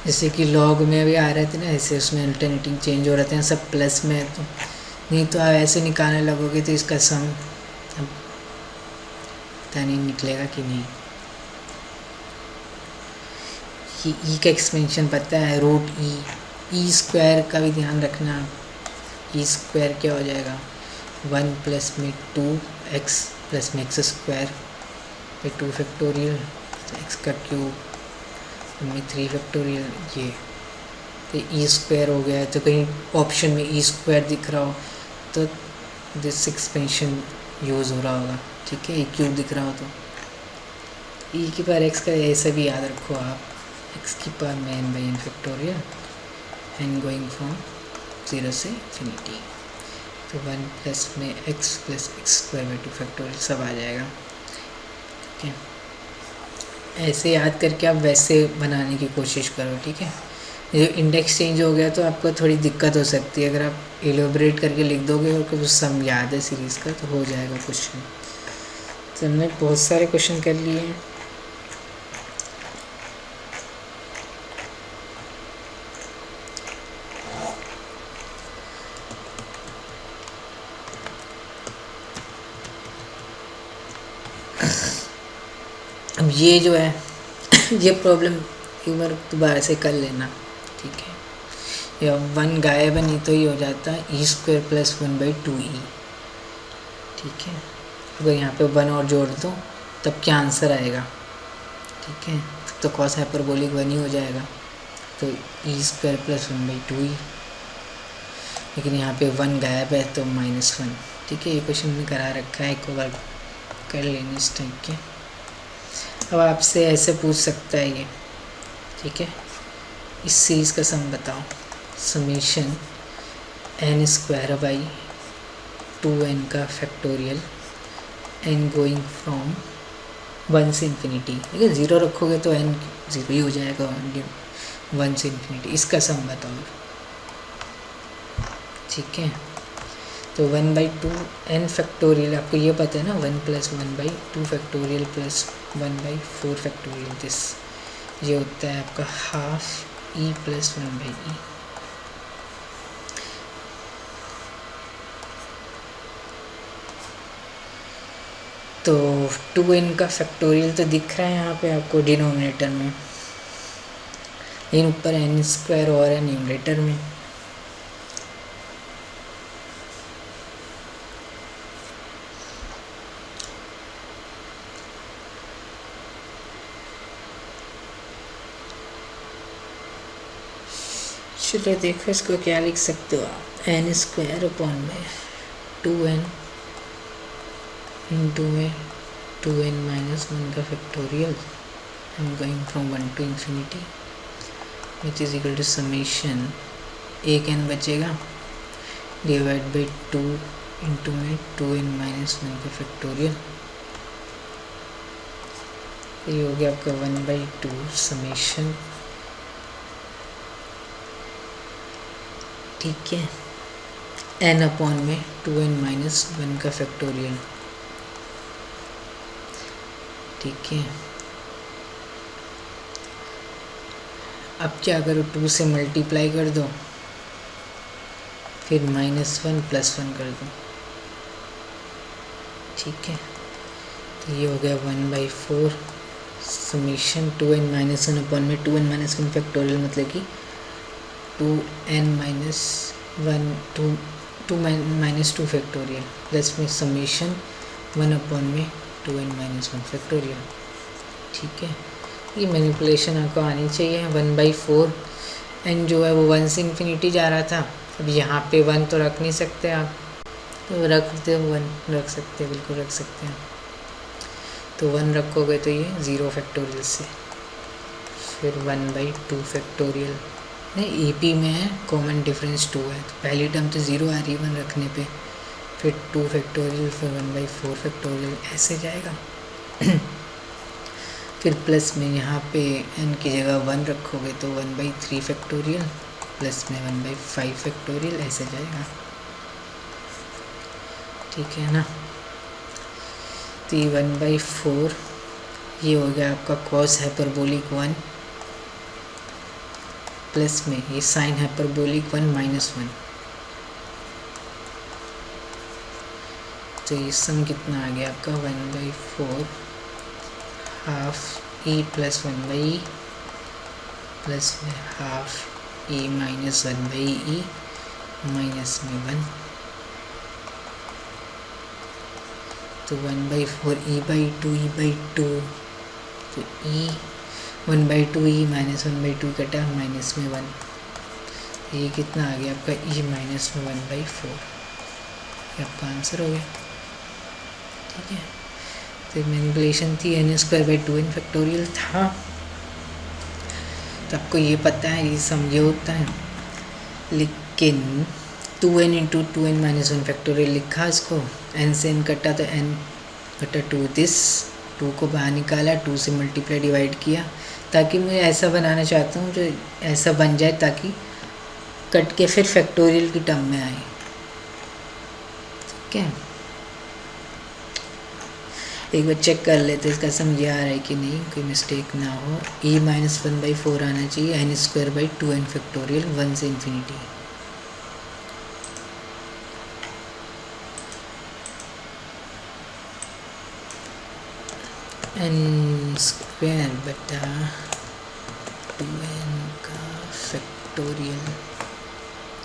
जैसे कि लॉग में भी आ रहे थे ना, ऐसे उसमें अल्टरनेटिंग चेंज हो रहे थे, सब प्लस में है, तो नहीं तो आप ऐसे निकालने लगोगे तो इसका सम पता नहीं निकलेगा कि नहीं। ये ई का एक्सपेंशन पता है √e, e² का भी ध्यान रखना, e² क्या हो जाएगा 1 प्लस में 2x प्लस में x² 2 फैक्टोरियल x का क्यूब में 3 फैक्टोरियल ये, तो ई स्क्वायर हो गया है, तो कहीं ऑप्शन में ई स्क्वायर दिख रहा हो तो दिस एक्सपेंशन यूज़ हो रहा होगा, ठीक है। ई क्यूब दिख रहा हो तो ई की पावर एक्स का ऐसा भी याद रखो आप, एक्स की पावर में n by n factorial, n going from 0 से इन्फिनिटी, तो 1 प्लस में x plus x square by 2 factorial सब आ जाएगा, ठीक है। ऐसे याद करके आप वैसे बनाने की कोशिश करो, ठीक है। जो इंडेक्स चेंज हो गया तो आपको थोड़ी दिक्कत हो सकती है, अगर आप एलोबरेट करके लिख दोगे और कुछ सम याद है सीरीज़ का तो हो जाएगा क्वेश्चन। तो हमने बहुत सारे क्वेश्चन कर लिए हैं। अब ये जो है ये प्रॉब्लम एक बार दोबारा से कर लेना, ठीक है। या 1 गायब है, नहीं तो ये हो जाता है ई स्क्वायर प्लस 1/2e, ठीक है। अगर यहाँ पे 1 और जोड़ दो तब क्या आंसर आएगा, ठीक है। तो कॉस हाइपरबोलिक 1 ही हो जाएगा, तो ई स्क्वायर प्लस 1/2e, लेकिन यहाँ पे 1 गायब है तो -1, ठीक है। ये क्वेश्चन में करा रखा है, एक बार कर लेना इस टाइप के। अब आपसे ऐसे पूछ सकता है ये, ठीक है। इस सीरीज़ का सम बताओ, summation N square by 2n का फैक्टोरियल एन गोइंग फ्रॉम 1 से इन्फिनिटी, ठीक है। 0 रखोगे तो n 0 ही हो जाएगा, 1 से इन्फिनिटी, इसका सम बताओ, ठीक है। तो 1/2 n फैक्टोरियल, आपको ये पता है ना, 1 + 1/2 फैक्टोरियल प्लस 1/4 फैक्टोरियल, दिस ये होता है आपका हाफ e प्लस 1/e। तो 2n का फैक्टोरियल तो दिख रहा है यहाँ पे आपको डिनोमिनेटर में, लेकिन ऊपर n स्क्वायर और है न्यूमरेटर में। चलो देखो इसको क्या लिख सकते हो आप, n स्क्वायर अपॉन में 2n इंटू में 2n - 1 का factorial m going from 1 to infinity which is equal to summation, एक n बचेगा डिवाइड बाई 2 इंटू में 2n - 1 का फैक्टोरियल, ये हो गया आपका 1/2 समेशन, ठीक है, n अपॉन में 2n - 1 का फैक्टोरियल, ठीक है। अब क्या करो, 2 से मल्टीप्लाई कर दो, फिर -1 + 1 कर दो, ठीक है। तो ये हो गया 1/4 समेशन 2n - 1 अपॉन में 2n - 1 फैक्टोरियल, मतलब कि 2n - 1 2 फैक्टोरियल प्लस में समेशन 1 अपॉन में 2n - 1 फैक्टोरियल, ठीक है। ये मैनिपुलेशन आपको आनी चाहिए। 1/4 n जो है वो 1 से इन्फिनिटी जा रहा था, अब यहाँ पे 1 तो रख नहीं सकते आप, तो रखते हो 1 रख सकते हैं, बिल्कुल रख सकते हैं। तो 1 रखोगे तो ये 0 फैक्टोरियल से, फिर 1/2 फैक्टोरियल, नहीं EP में है कॉमन डिफरेंस 2 है, तो पहली टर्म तो 0 आ रही है 1 रखने पे, फिर 2 फैक्टोरियल, फिर 1/4 फैक्टोरियल, ऐसे जाएगा। फिर प्लस में यहाँ पे n की जगह 1 रखोगे तो 1/3 फैक्टोरियल प्लस में 1/5 फैक्टोरियल, ऐसे जाएगा, ठीक है ना। तो ये 1/4 ये हो गया आपका कॉस हाइपरबोलिक 1 प्लस में ये साइन हाइपरबोलिक 1 -1, तो ये सम कितना आ गया आपका 1/4 half e plus 1/e plus में हाफ e - 1/e माइनस में 1, तो 1/4 e/2 तो e 1/2 ई माइनस 1/2 कटा माइनस में 1, ये कितना आ गया आपका ई माइनस में 1/4, ये आपका आंसर हो गया। ठीक है, तो मैनिपुलेशन थी n²/2n फैक्टोरियल था। तो आपको ये पता है ये समझे होता है, लेकिन 2n into 2n minus 1 factorial लिखा इसको, n से n कटा तो n बटा 2, दिस 2 को बाहर निकाला, 2 से मल्टीप्लाई डिवाइड किया, ताकि मैं ऐसा बनाना चाहता हूँ जो ऐसा बन जाए ताकि कट के फिर फैक्टोरियल की टर्म में आए। ठीक है, एक बार चेक कर लेते इसका समझ आ रहा है कि नहीं, कोई मिस्टेक ना हो। e माइनस 1/4 आना चाहिए, n²/2n फैक्टोरियल 1 से इन्फिनिटी। n² बटा 2n का फैक्टोरियल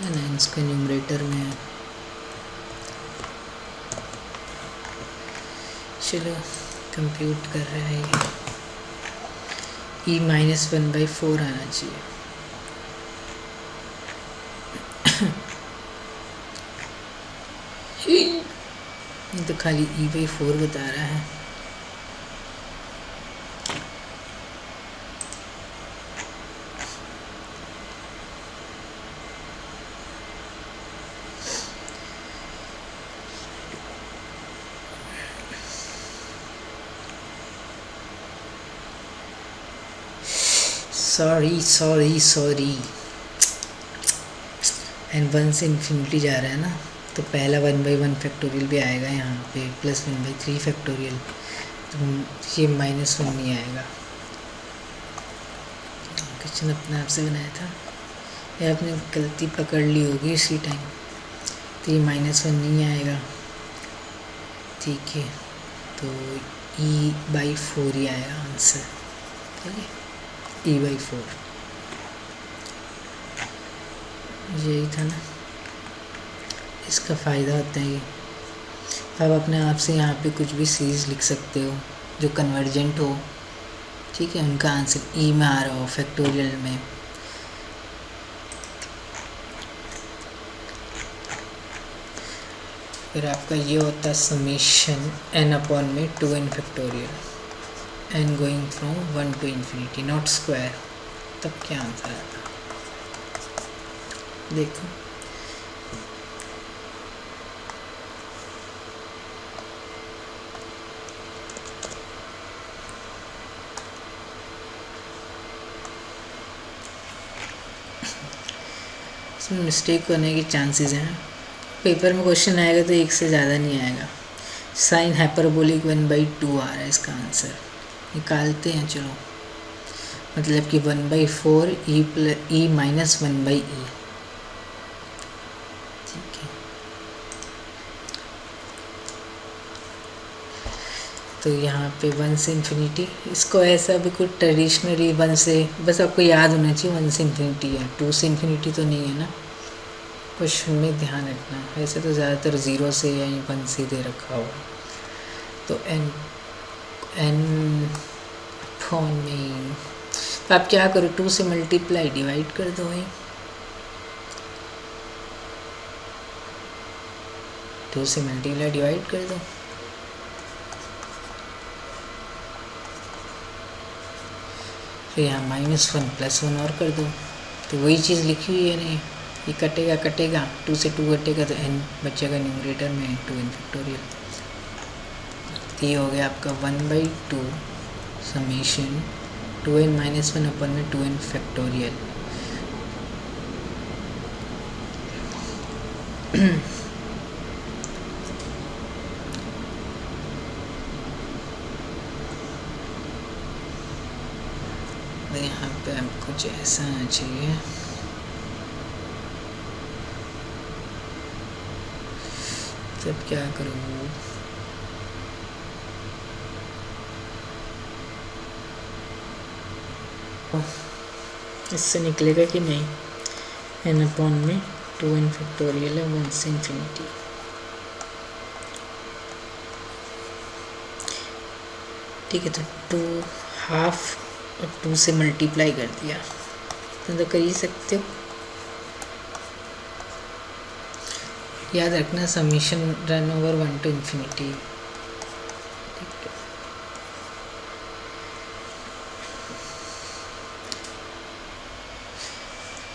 है ना, इसका न्यूमरेटर में है। चलो कंप्यूट कर रहा है ये, e माइनस 1/4 आना चाहिए। ये तो खाली e/4 बता रहा है। सॉरी एंड 1 से इन्फिनिटी जा रहा है ना, तो पहला 1/1 फैक्टोरियल भी आएगा यहाँ पे, प्लस 1/3 फैक्टोरियल, तो ये -1 नहीं आएगा। क्वेश्चन अपने आप से बनाया था, ये आपने गलती पकड़ ली होगी इसी टाइम, तो ये -1 नहीं आएगा। ठीक है, तो e/4 ही आएगा आंसर। ठीक है, e/4 यही था ना, इसका फ़ायदा होता है ये। आप अपने आप से यहाँ पे कुछ भी सीरीज़ लिख सकते हो जो कन्वर्जेंट हो। ठीक है, उनका आंसर ई में आ रहा हो फैक्टोरियल में। फिर आपका ये होता है summation n/2n factorial, n going from 1 to infinity, not square. तब क्या आंसर आता, देखो इसमें मिस्टेक होने के चांसेस हैं। पेपर में क्वेश्चन आएगा तो एक से ज़्यादा नहीं आएगा। साइन हाइपरबोलिक 1/2 आ रहा है इसका आंसर, निकालते हैं। चलो, मतलब कि 1/4 e माइनस 1/e। ठीक है, तो यहाँ पे 1 से इन्फिनिटी, इसको ऐसा भी कुछ ट्रेडिशनली 1 से, बस आपको याद होना चाहिए 1 से इन्फिनिटी है, 2 से इन्फिनिटी तो नहीं है ना, क्वेश्चन में ध्यान रखना। वैसे तो ज़्यादातर 0 से या 1 से दे रखा होगा। तो n फोन में तो आप क्या करो, 2 से मल्टीप्लाई डिवाइड कर दो भाई, 2 से मल्टीप्लाई डिवाइड कर दो। फिर यहाँ -1 + 1 और कर दो, तो वही चीज़ लिखी हुई है नहीं, ये कटेगा 2 से 2 कटेगा तो n बचेगा न्यूमरेटर में 2n फैक्टोरियल। ये हो गया आपका 1/2 समेशन 2n - 1 / 2n फैक्टोरियल। यहाँ पे अब कुछ ऐसा आना चाहिए, तब क्या करूँ, इससे निकलेगा कि नहीं, n/2n फैक्टोरियल है 1 से इन्फिनिटी। ठीक है, तो 2 हाफ और 2 से मल्टीप्लाई कर दिया तो कर ही सकते हो। याद रखना summation run over 1 to infinity।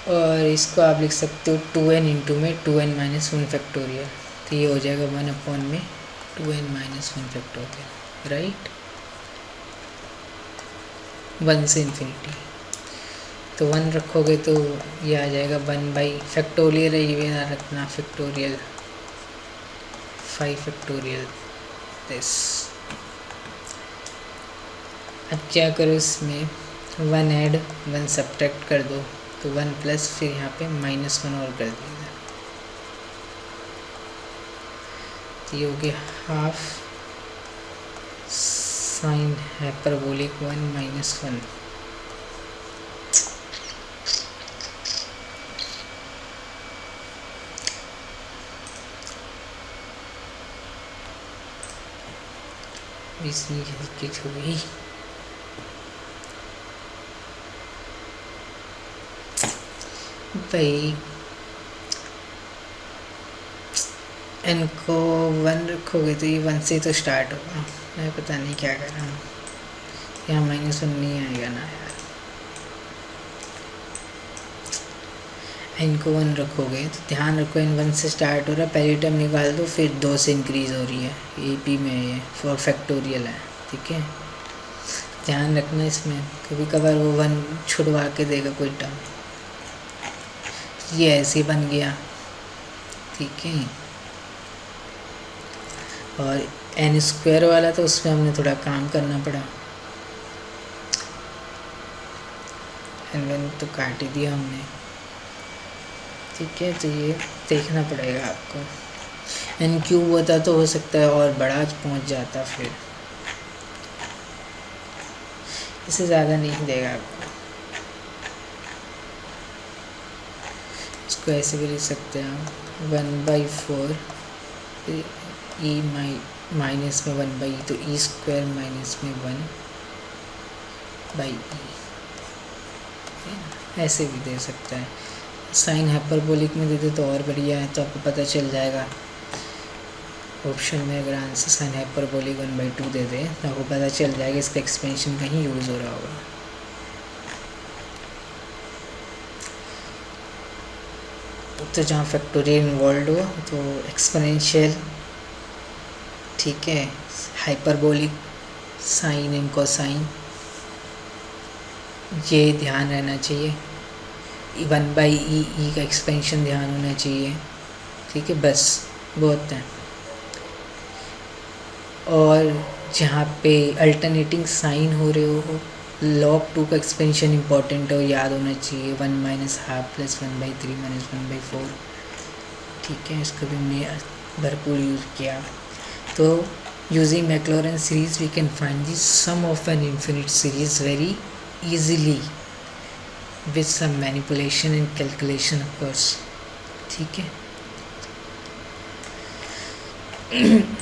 और इसको आप लिख सकते हो 2n इंटू में 2n माइनस 1 फैक्टोरियल, तो ये हो जाएगा 1 अपॉन में 2n माइनस 1 फैक्टोरियल, राइट, 1 से इन्फिनिटी। तो 1 रखोगे तो ये आ जाएगा 1 बाई फैक्टोरियल है, ये ना रखना फैक्टोरियल 5 फैक्टोरियल दिस। अब क्या करो इसमें 1 ऐड 1 सब्ट्रैक्ट कर दो, तो 1 प्लस फिर यहाँ पे -1 और कर दीजिए, तो ये हो गया हाफ साइन हाइपरबोलिक 1 -1। इसमें दिक्कत हो गई। भाई n को 1 रखोगे तो ये 1 से तो स्टार्ट होगा, मैं पता नहीं क्या कर रहा हूँ, यहाँ -1 नहीं आएगा ना यार। n को 1 रखोगे तो ध्यान रखो n 1 से स्टार्ट हो रहा है, पहली टर्म निकाल दो, फिर 2 से इंक्रीज़ हो रही है, AP में ये फॉर फैक्टोरियल है, ठीक है, ध्यान रखना इसमें, कभी कभार वो 1 छुड़वा के देगा कोई टर्म, ये ऐसे बन गया, ठीक है। और n² वाला तो उसमें हमने थोड़ा काम करना पड़ा, n1 तो काट ही दिया हमने, ठीक है, तो ये देखना पड़ेगा आपको। n³ होता तो हो सकता है और बड़ा पहुंच जाता, फिर इससे ज़्यादा नहीं देगा आपको। इसको ऐसे भी लिख सकते हैं आप 1/4 e माइनस में 1/e, तो e² माइनस में 1/e, ऐसे भी दे सकता है। साइन हाइपरबोलिक में दे दे तो और बढ़िया है, तो आपको पता चल जाएगा ऑप्शन में, अगर आंसर साइन हाइपरबोलिक 1/2 दे दे तो आपको पता चल जाएगा इसका एक्सपेंशन कहीं यूज़ हो रहा होगा। तो जहाँ फैक्टोरियल इन्वॉल्व हो तो एक्सपोनेंशियल, ठीक है, हाइपरबोलिक, साइन एंड कोसाइन, ये ध्यान रहना चाहिए, 1/e का एक्सपेंशन ध्यान होना चाहिए, ठीक है, बस बहुत है। और जहाँ पे अल्टरनेटिंग साइन हो रहे हो, log 2 का एक्सपेंशन इंपॉर्टेंट है, याद होना चाहिए, 1 -12 + 1/3 - 1/4, ठीक है, इसको भी हमने भरपूर यूज़ किया। तो using Maclaurin series we can find the sum of an infinite series very easily with some manipulation and calculation of course, ठीक है।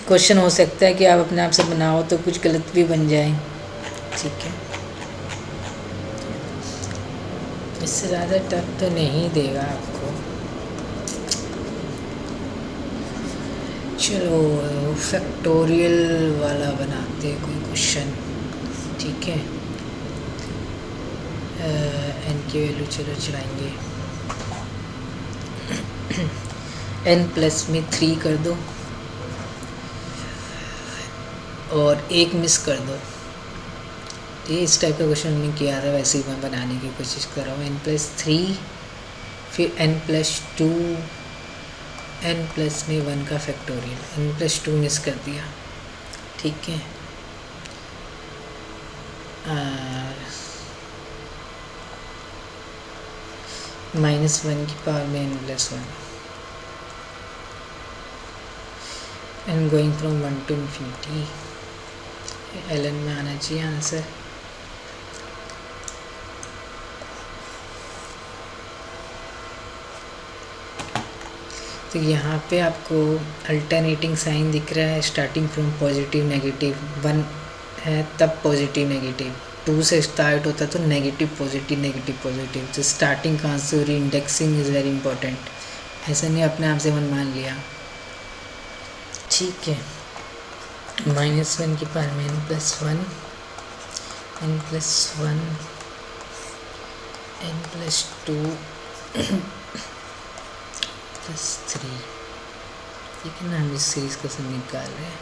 क्वेश्चन हो सकता है कि आप अपने आप से बनाओ तो कुछ गलत भी बन जाए, ठीक है, इससे ज़्यादा टफ तो नहीं देगा आपको। चलो फैक्टोरियल वाला बनाते हैं कोई क्वेश्चन, ठीक है, n की वैल्यू चलो चलाएंगे, n प्लस में 3 कर दो और 1 मिस कर दो। ये इस टाइप का क्वेश्चन हमने किया था, वैसे ही मैं बनाने की कोशिश कर रहा हूँ। n+3 फिर n+2, n प्लस में 1 का फैक्टोरियल, n+2 मिस कर दिया, ठीक है, -1 की पावर में n+1 and going from 1 to infinity, ln में आना चाहिए आंसर। तो यहाँ पे आपको अल्टरनेटिंग साइन दिख रहा है, स्टार्टिंग फ्रॉम पॉजिटिव नेगेटिव, 1 है तब पॉजिटिव नेगेटिव, 2 से स्टार्ट होता है तो नेगेटिव पॉजिटिव नेगेटिव पॉजिटिव, तो स्टार्टिंग कहाँ से हो रही, इंडेक्सिंग इज़ वेरी इंपॉर्टेंट। ऐसा नहीं अपने आप से मन मान लिया, ठीक है। -1 की पावर में n+1 n+1 n+2 +3, ठीक है ना। हम इस सीरीज़ का सम निकाल रहे हैं।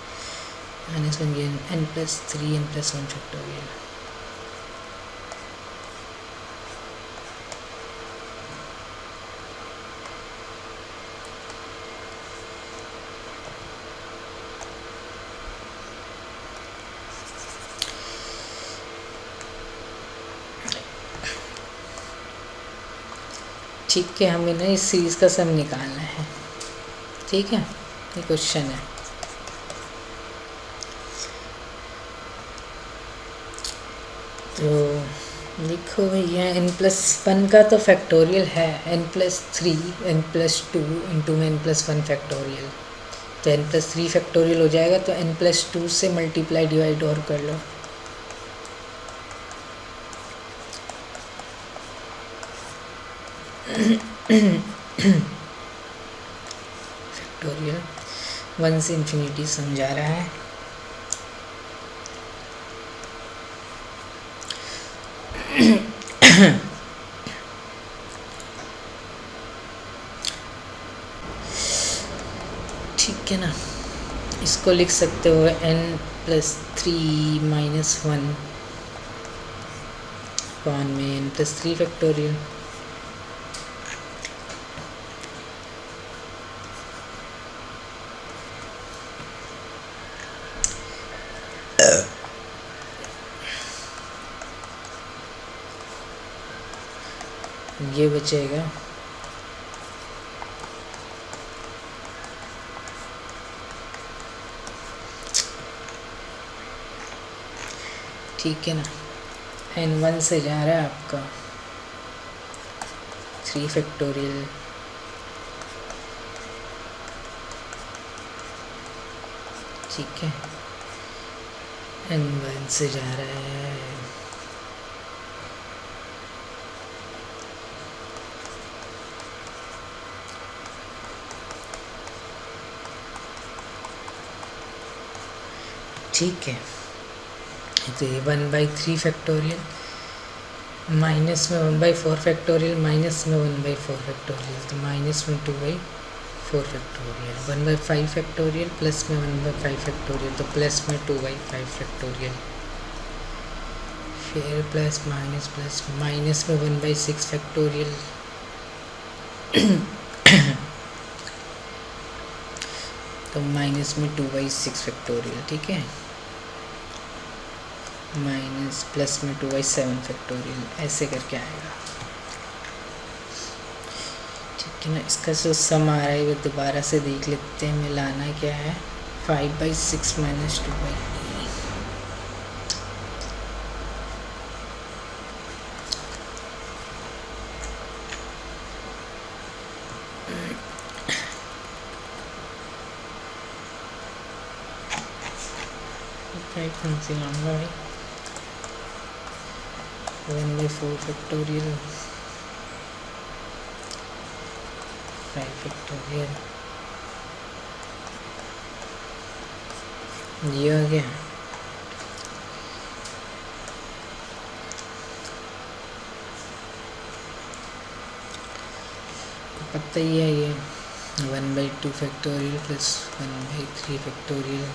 -1 n+3 n+1 फैक्टोरियल, ठीक है। हमें ना इस सीरीज़ का सम निकालना है, ठीक है। ये क्वेश्चन है, तो लिखो भैया n+1 का तो फैक्टोरियल है n+3 n+2 इंटू में n+1 फैक्टोरियल, तो n+3 फैक्टोरियल हो जाएगा, तो n+2 से मल्टीप्लाई डिवाइड और कर लो। फैक्टोरियल 1 से इन्फिनिटी समझा रहा है। ठीक है ना, इसको लिख सकते हो n+3 -1 पान में n+3 फैक्टोरियल, ये बचेगा ठीक है ना। n1 से जा रहा है आपका 3 फैक्टोरियल, ठीक है। n1 से जा रहा है ठीक है। तो ये 1/3 फैक्टोरियल, माइनस में 1/4 फैक्टोरियल, माइनस में 1/4 फैक्टोरियल, तो माइनस में 2/4 फैक्टोरियल, 1/5 फैक्टोरियल, प्लस में 1/5 फैक्टोरियल, तो प्लस में 2/5 फैक्टोरियल, फिर प्लस माइनस में 1/6 फैक्टोरियल, तो माइनस में 2/6 फैक्टोरियल, ठीक है। माइनस प्लस में 2/7 फैक्टोरियल, ऐसे करके आएगा, ठीक है ना। इसका जो सम आ रहा है वो दोबारा से देख लेते हैं, मिलाना क्या है। 5/6 - 2/8, कौन सी लूँगा भाई, 1/4 फैक्टोरियल, 5 फैक्टोरियल, ये हो गया। पता ही है ये 1/2 फैक्टोरियल प्लस 1/3 फैक्टोरियल,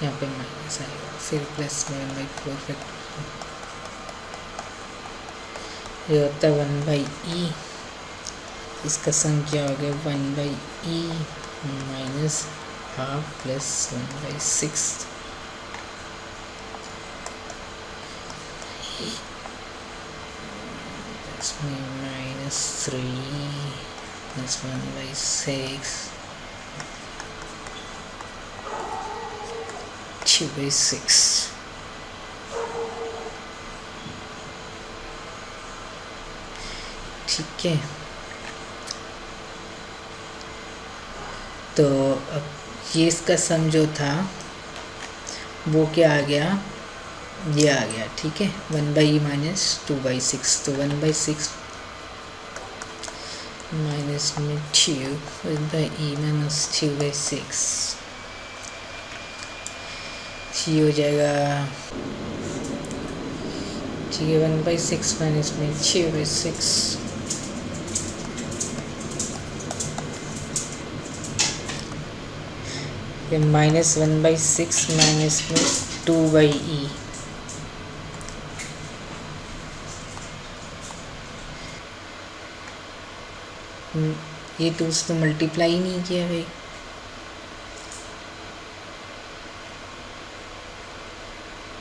यहाँ पे माइनस आएगा, फिर प्लस में 1/4 फैक्टोरियल, ये होता है 1/e, इसका सम क्या हो गया 1/e माइनस हाफ प्लस 1/6, इसमें -3 प्लस 1/6 2/6, ठीक है। तो अब ये इसका सम जो था वो क्या आ गया, ये आ गया, ठीक है, 1/e माइनस 2/6, तो 1/6 माइनस में 2 1/e माइनस 2/6, ये हो जाएगा, ठीक है, 1/6 माइनस में 2/6, ये माइनस 1/6 माइनस में 2/e, ये 2 से तो मल्टीप्लाई ही नहीं किया भाई,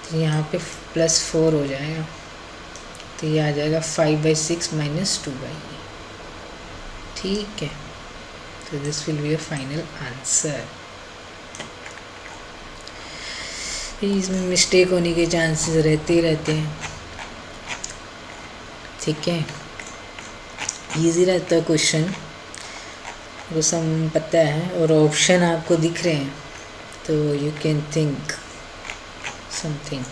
तो यहाँ पे +4 हो जाएगा, तो ये आ जाएगा 5/6 माइनस 2/e, ठीक है, तो this will be a final answer. इसमें मिस्टेक होने के चांसेस रहते ही रहते हैं, ठीक है, इजी रहता है क्वेश्चन, वो सब पता है, और ऑप्शन आपको दिख रहे हैं, तो यू कैन थिंक समथिंग।